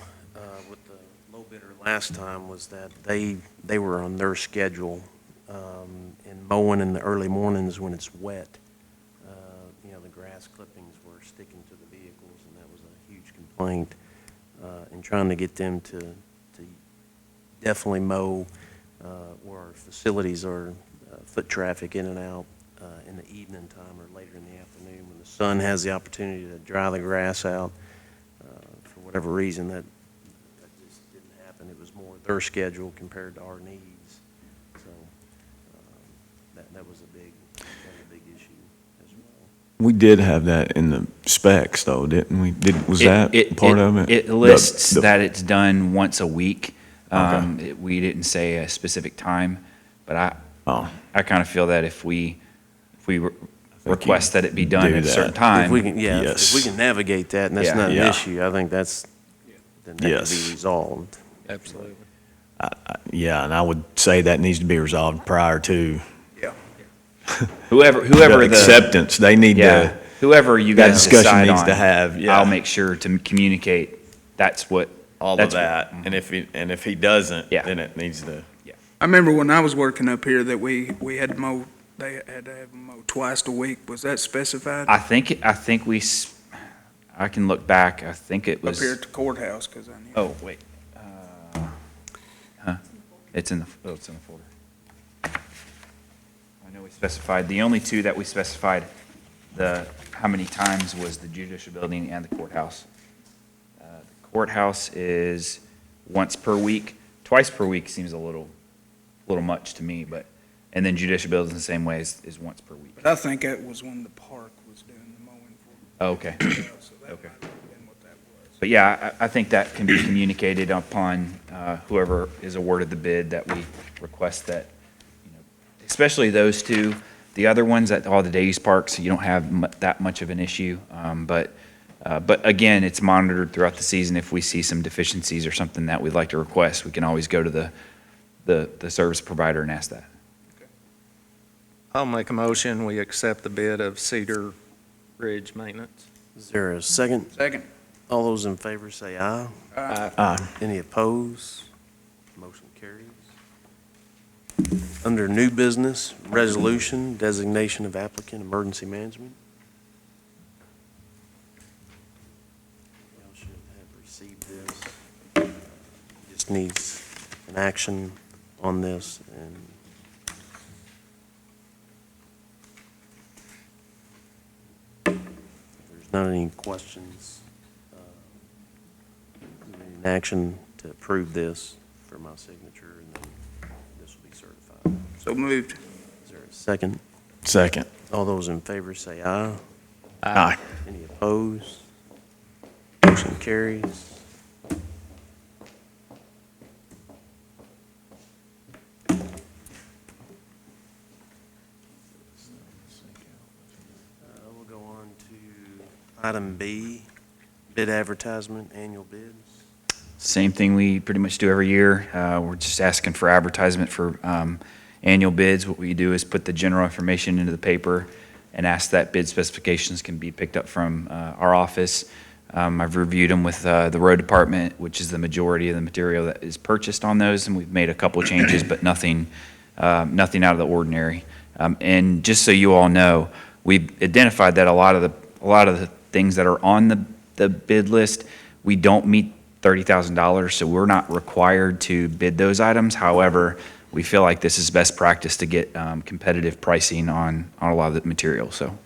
with the low bidder last time was that they were on their schedule, and mowing in the early mornings when it's wet, the grass clippings were sticking to the vehicles, and that was a huge complaint. And trying to get them to definitely mow where our facilities are, foot traffic in and out in the evening time or later in the afternoon when the sun has the opportunity to dry the grass out. For whatever reason, that just didn't happen. It was more their schedule compared to our needs. So that was a big issue as well. We did have that in the specs, though, didn't we? Was that part of it? It lists that it's done once a week. Okay. We didn't say a specific time, but Oh. I kind of feel that if we request that it be done do at a certain that. time. If we can, Yes. if we can navigate that, and that's Yeah. not an Yeah. issue, I think then that can Yes. be resolved. Absolutely. Yeah, and I would say that needs to be resolved prior to Whoever the the, acceptance. They need yeah, to, whoever you that guys discussion decide needs on, to have, yeah. I'll make sure to communicate that's what. all of that's that. And if he doesn't, Yeah. then it needs to. I remember when I was working up here that we had to mow, they had to have them mow twice a week. Was that specified? I think I can look back. I think it Up was. here at the courthouse, because I knew. Oh, wait. It's in the folder. I know we specified, the only two that we specified, how many times was the judicial building and the courthouse. The courthouse is once per week. Twice per week seems a little much to me, and then judicial buildings the same way is once per week. But I think that was when the park was doing the mowing for. Oh, okay. So that Okay. might have been what that was. But yeah, I think that can be communicated upon whoever is awarded the bid, that we request that, especially those two. The other ones at all the Days Parks, you don't have that much of an issue. But again, it's monitored throughout the season. If we see some deficiencies or something that we'd like to request, we can always go to the service provider and ask that. I'll make a motion, we accept the bid of Cedar Ridge Maintenance. Is there a second? Second. All those in favor say aye. Any opposed? Motion carries. Under new business, resolution, designation of applicant, emergency management. Y'all should have received this. Just needs an action on this, and if there's not any questions, an action to approve this for my signature, and then this will be certified. So moved. Is there a second? Second. All those in favor say aye. Aye. Any opposed? Motion carries. We'll go on to item B, bid advertisement, annual bids. Same thing we pretty much do every year. We're just asking for advertisement for annual bids. What we do is put the general information into the paper and ask that bid specifications can be picked up from our office. I've reviewed them with the road department, which is the majority of the material that is purchased on those, and we've made a couple of changes, but nothing out of the ordinary. And just so you all know, we've identified that a lot of the things that are on the bid list, we don't meet $30,000, so we're not required to bid those items. However, we feel like this is best practice to get competitive pricing on a lot of the material, so.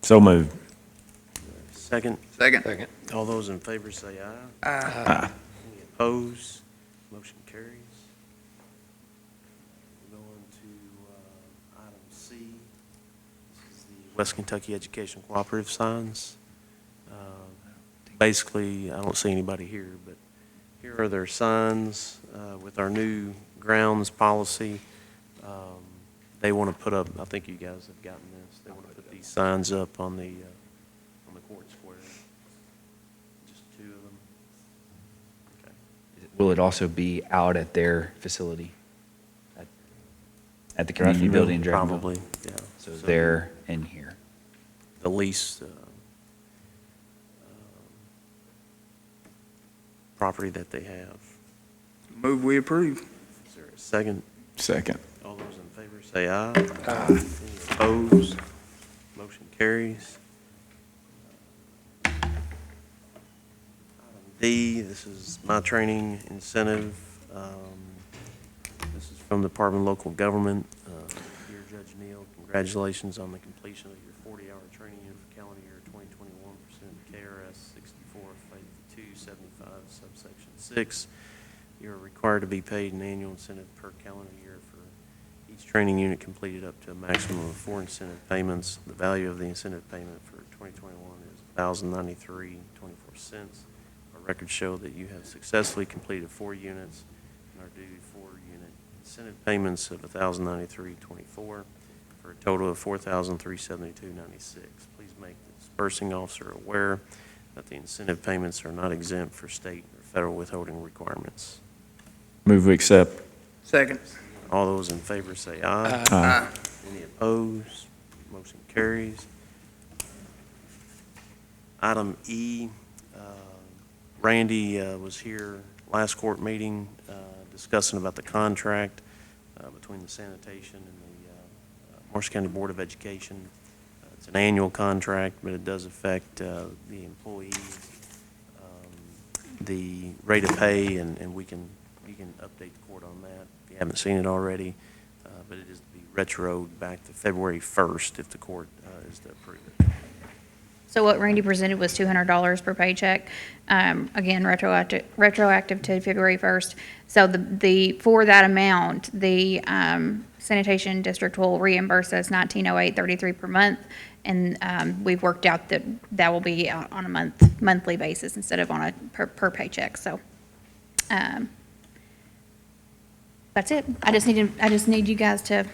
So moved. Second? Second. All those in favor say aye. Aye. Any opposed? Motion carries. We'll go on to item C. This is the West Kentucky Education Cooperative signs. Basically, I don't see anybody here, but here are their signs with our new grounds policy. They want to put up, I think you guys have gotten this, they want to put these signs up on the court square. Just two of them. Okay. Will it also be out at their facility? At the community building in Dragonville? Probably, yeah. So there and here. The lease property that they have. Move we approve. Is there a second? Second. All those in favor say aye. Aye. Any opposed? Motion carries. Item D, this is my training incentive. This is from the Department of Local Government. Dear Judge Neal, congratulations on the completion of your 40-hour training unit for calendar year 2021 pursuant to KRS 64-5275 subsection 6. You are required to be paid an annual incentive per calendar year for each training unit completed up to a maximum of 4 incentive payments. The value of the incentive payment for 2021 is $1,093.24. Our records show that you have successfully completed 4 units and are due 4-unit incentive payments of $1,093.24 for a total of $4,372.96. Please make the dispersing officer aware that the incentive payments are not exempt for state or federal withholding requirements. Move we accept. Second. All those in favor say aye. Aye. Any opposed? Motion carries. Item E, Randy was here last court meeting discussing about the contract between the sanitation and the Morris County Board of Education. It's an annual contract, but it does affect the employees, the rate of pay, and you can update the court on that if you haven't seen it already. But it is to be retroed back to February 1st if the court is to approve it. So what Randy presented was $200 per paycheck, again, retroactive to February 1st. So for that amount, the sanitation district will reimburse us $1908.33 per month, and we've worked out that will be on a monthly basis instead of on a per paycheck. So that's it. I just need you guys to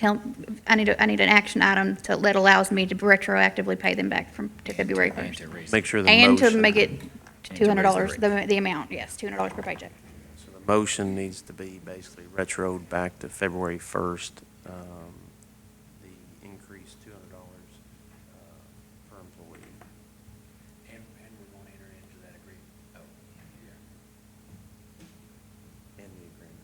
I need an action item that allows me to retroactively pay them back to February 1st. Make sure the And to motion, make it $200, the amount, yes, $200 per paycheck. so the motion needs to be basically retroed back to February 1st, the increase $200 per employee. And we're going to enter into that agreement. Oh, yeah. In the agreement.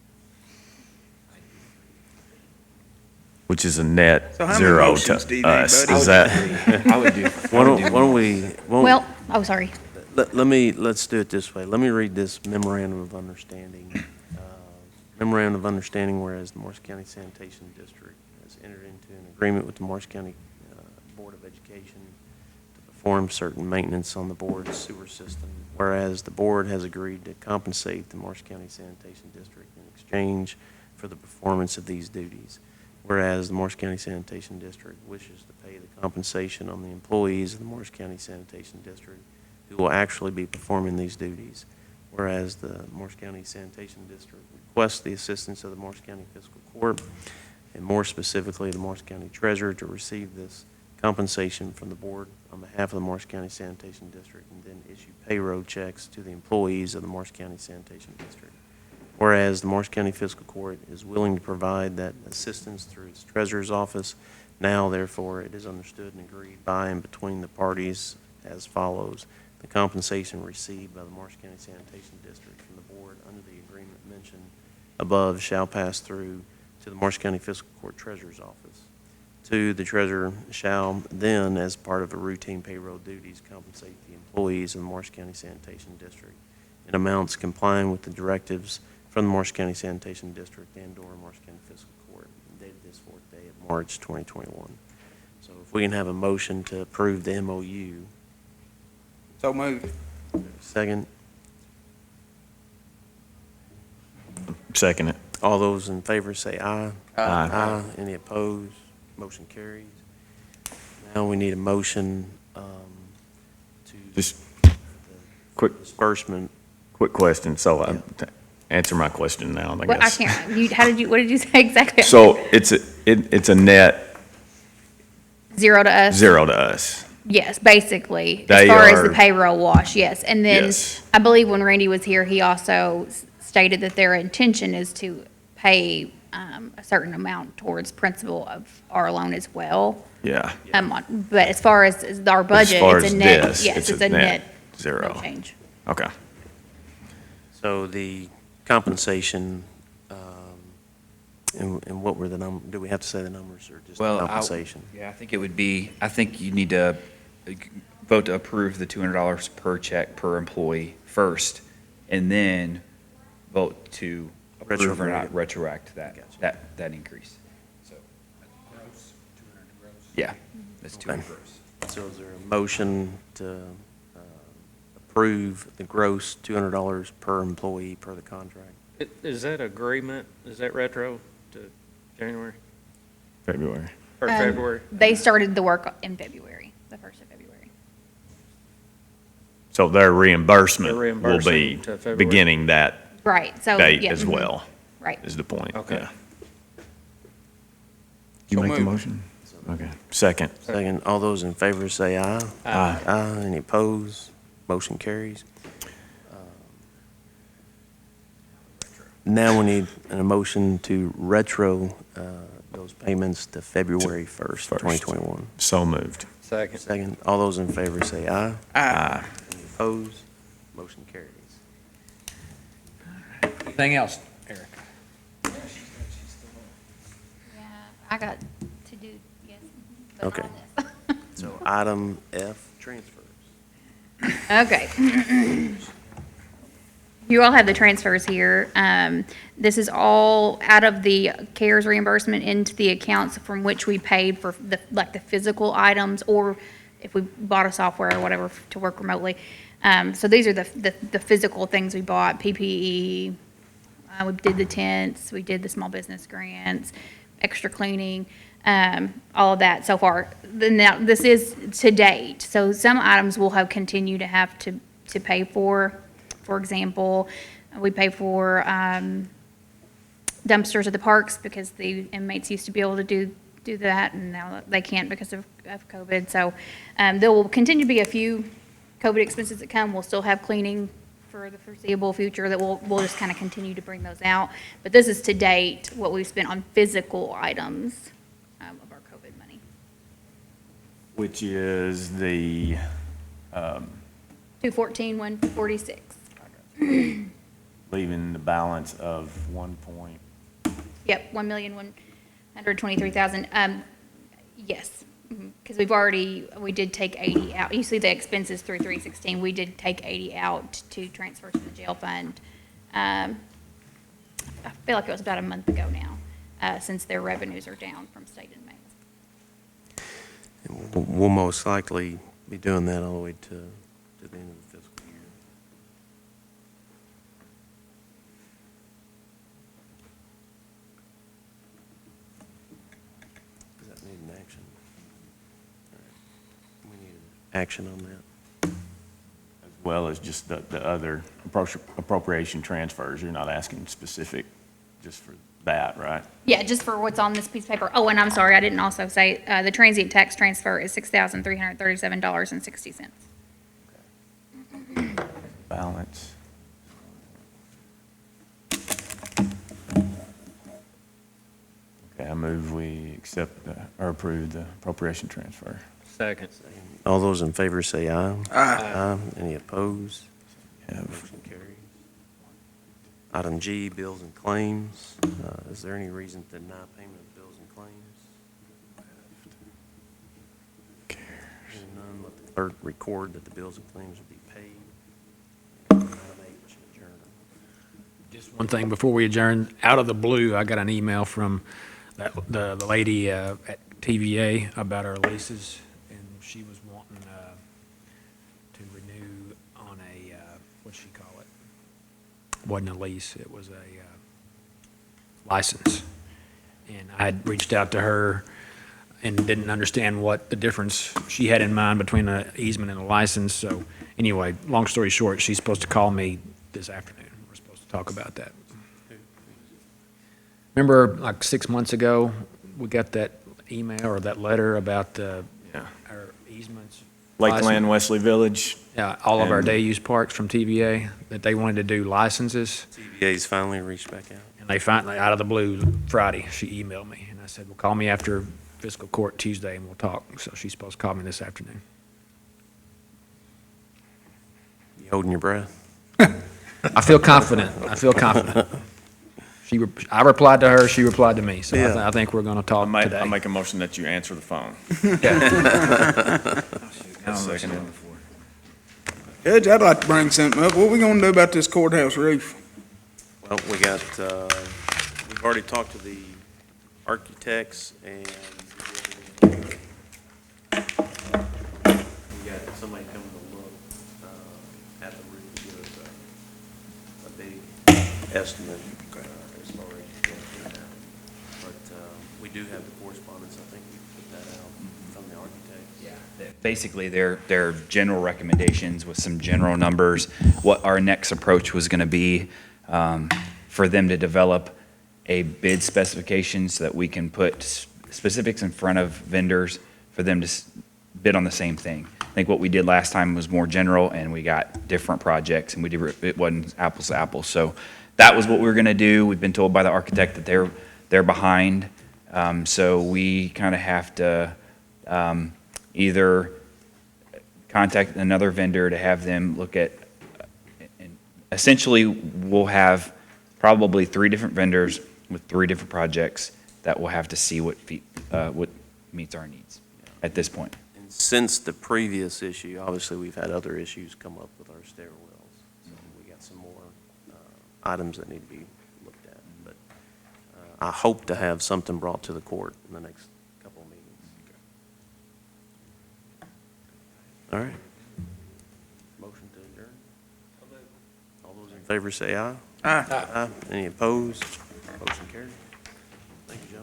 Which is a net So how many zero motions do to you need, us. buddy? Is that, I would do. Why don't we, Well, oh, sorry. let's do it this way. Let me read this memorandum of understanding. Memorandum of understanding, whereas the Morris County Sanitation District has entered into an agreement with the Morris County Board of Education to perform certain maintenance on the board's sewer system, whereas the board has agreed to compensate the Morris County Sanitation District in exchange for the performance of these duties. Whereas the Morris County Sanitation District wishes to pay the compensation on the employees of the Morris County Sanitation District who will actually be performing these duties. Whereas the Morris County Sanitation District requests the assistance of the Morris County Fiscal Court, and more specifically, the Morris County Treasurer, to receive this compensation from the board on behalf of the Morris County Sanitation District, and then issue payroll checks to the employees of the Morris County Sanitation District. Whereas the Morris County Fiscal Court is willing to provide that assistance through its treasurer's office, now therefore it is understood and agreed by and between the parties as follows. The compensation received by the Morris County Sanitation District from the board under the agreement mentioned above shall pass through to the Morris County Fiscal Court Treasurer's Office. 2, the treasurer shall then, as part of the routine payroll duties, compensate the employees of the Morris County Sanitation District in amounts complying with the directives from the Morris County Sanitation District and/or Morris County Fiscal Court, dated this 4th day of March 2021. So if we can have a motion to approve the MOU. So moved. Second. second it. All those in favor say aye. Aye. Any opposed? Motion carries. Now we need a motion to Just the quick, disbursement. quick question. So answer my question now, I Well, I guess. can't, what did you say exactly? So it's a net Zero to us? zero to us. Yes, basically, as They far as the are- payroll wash, yes. And then, Yes. I believe when Randy was here, he also stated that their intention is to pay a certain amount towards principal of our loan as well. Yeah. But as far as our budget, far it's a as net, this, yes, it's it's a a net net. zero. No change. Okay. So the compensation And what were the do we have to say the numbers or just Well, compensation? Yeah, I think it would be, I think you need to vote to approve the $200 per check per employee first, and then vote to approve or not retroact that increase. So, yeah, that's 200 gross. So is there a motion to approve the gross $200 per employee per the contract? Is that agreement, is that retro to January February. or February? They started the work in February, the 1st of February. So their reimbursement They're will reimbursing be to February. beginning that Right, so. date yeah, as mhm, well, Right. is the point. Okay. Yeah. You So make the moved. motion? Okay. Second. Second, all those in favor say aye. Aye. Aye, any opposed? Motion carries. Now we need a motion to retro those payments to February 1st, 2021. So moved. Second. Second, all those in favor say aye. Aye. Any opposed? Motion carries. Anything else, Eric? Yeah, I got to do, yes. but not Okay. on this. So item F, transfers. Okay. You all have the transfers here. This is all out of the CARES reimbursement into the accounts from which we paid for the, like the physical items, or if we bought a software or whatever to work remotely. So these are the physical things we bought, PPE, we did the tents, we did the small business grants, extra cleaning, all of that so far. Now, this is to date, so some items we'll have continue to have to pay for. For example, we pay for dumpsters at the parks because the inmates used to be able to do that, and now they can't because of COVID. So there will continue to be a few COVID expenses that come. We'll still have cleaning for the foreseeable future that we'll just kind of continue to bring those out. But this is to date what we've spent on physical items of our COVID money. Which is the, 214, 146. leaving the balance of 1 point. Yep, 1,123,000. Yes, because we did take 80 out. You see the expenses through 316. We did take 80 out to transfer to the jail fund. I feel like it was about a month ago now, since their revenues are down from state inmates. We'll most likely be doing that all the way to the end of the fiscal year. Does that need an action? All right. We need an action on that. As well as just the other appropriation transfers. You're not asking specific just for that, right? Yeah, just for what's on this piece of paper. Oh, and I'm sorry, I didn't also say, the transient tax transfer is $6,337.60. Balance. Okay, I move we accept or approve the appropriation transfer. Second. All those in favor say aye. Aye. Any opposed? Have Motion carries. Item G, bills and claims. Is there any reason to deny payment of bills and claims? Hearing none, let the clerk record that the bills and claims will be paid. Item H, adjourn. Just one thing before we adjourn, out of the blue, I got an email from the lady at TVA about our leases, and she was wanting to renew on a, what'd she call it? Wasn't a lease, it was a license. And I had reached out to her and didn't understand what the difference she had in mind between an easement and a license. So anyway, long story short, she's supposed to call me this afternoon. We're supposed to talk about that. Remember, like 6 months ago, we got that email or that letter about Yeah. our easements? Lakeland, Wesley Village. Yeah, all of our And- day use parks from TVA, that they wanted to do licenses. TVA's finally reached back out. And they finally, out of the blue, Friday, she emailed me. And I said, well, call me after fiscal court Tuesday and we'll talk. So she's supposed to call me this afternoon. You holding your breath? I feel confident. I replied to her, she replied to me, so Yeah. I think we're gonna talk today. I'll make a motion that you answer the phone. Judge, I'd like to bring something up. What we gonna do about this courthouse roof? Well, we got, we've already talked to the architects and we got somebody coming to look at the roof to give us a big estimate as far as going down. But we do have the correspondence, I think we put that out from the architect. Basically, their general recommendations with some general numbers, what our next approach was going to be, for them to develop a bid specification so that we can put specifics in front of vendors for them to bid on the same thing. I think what we did last time was more general, and we got different projects, and it wasn't apples to apples. So that was what we were going to do. We've been told by the architect that they're behind, so we kind of have to either contact another vendor to have them look at, and essentially, we'll have probably 3 different vendors with 3 different projects that will have to see what meets our needs at this point. And since the previous issue, obviously, we've had other issues come up with our stairwells. So we got some more items that need to be looked at. But I hope to have something brought to the court in the next couple of meetings. All right. Motion to adjourn. All those in favor say aye. Aye. Aye. Any opposed? Motion carried. Thank you, gentlemen.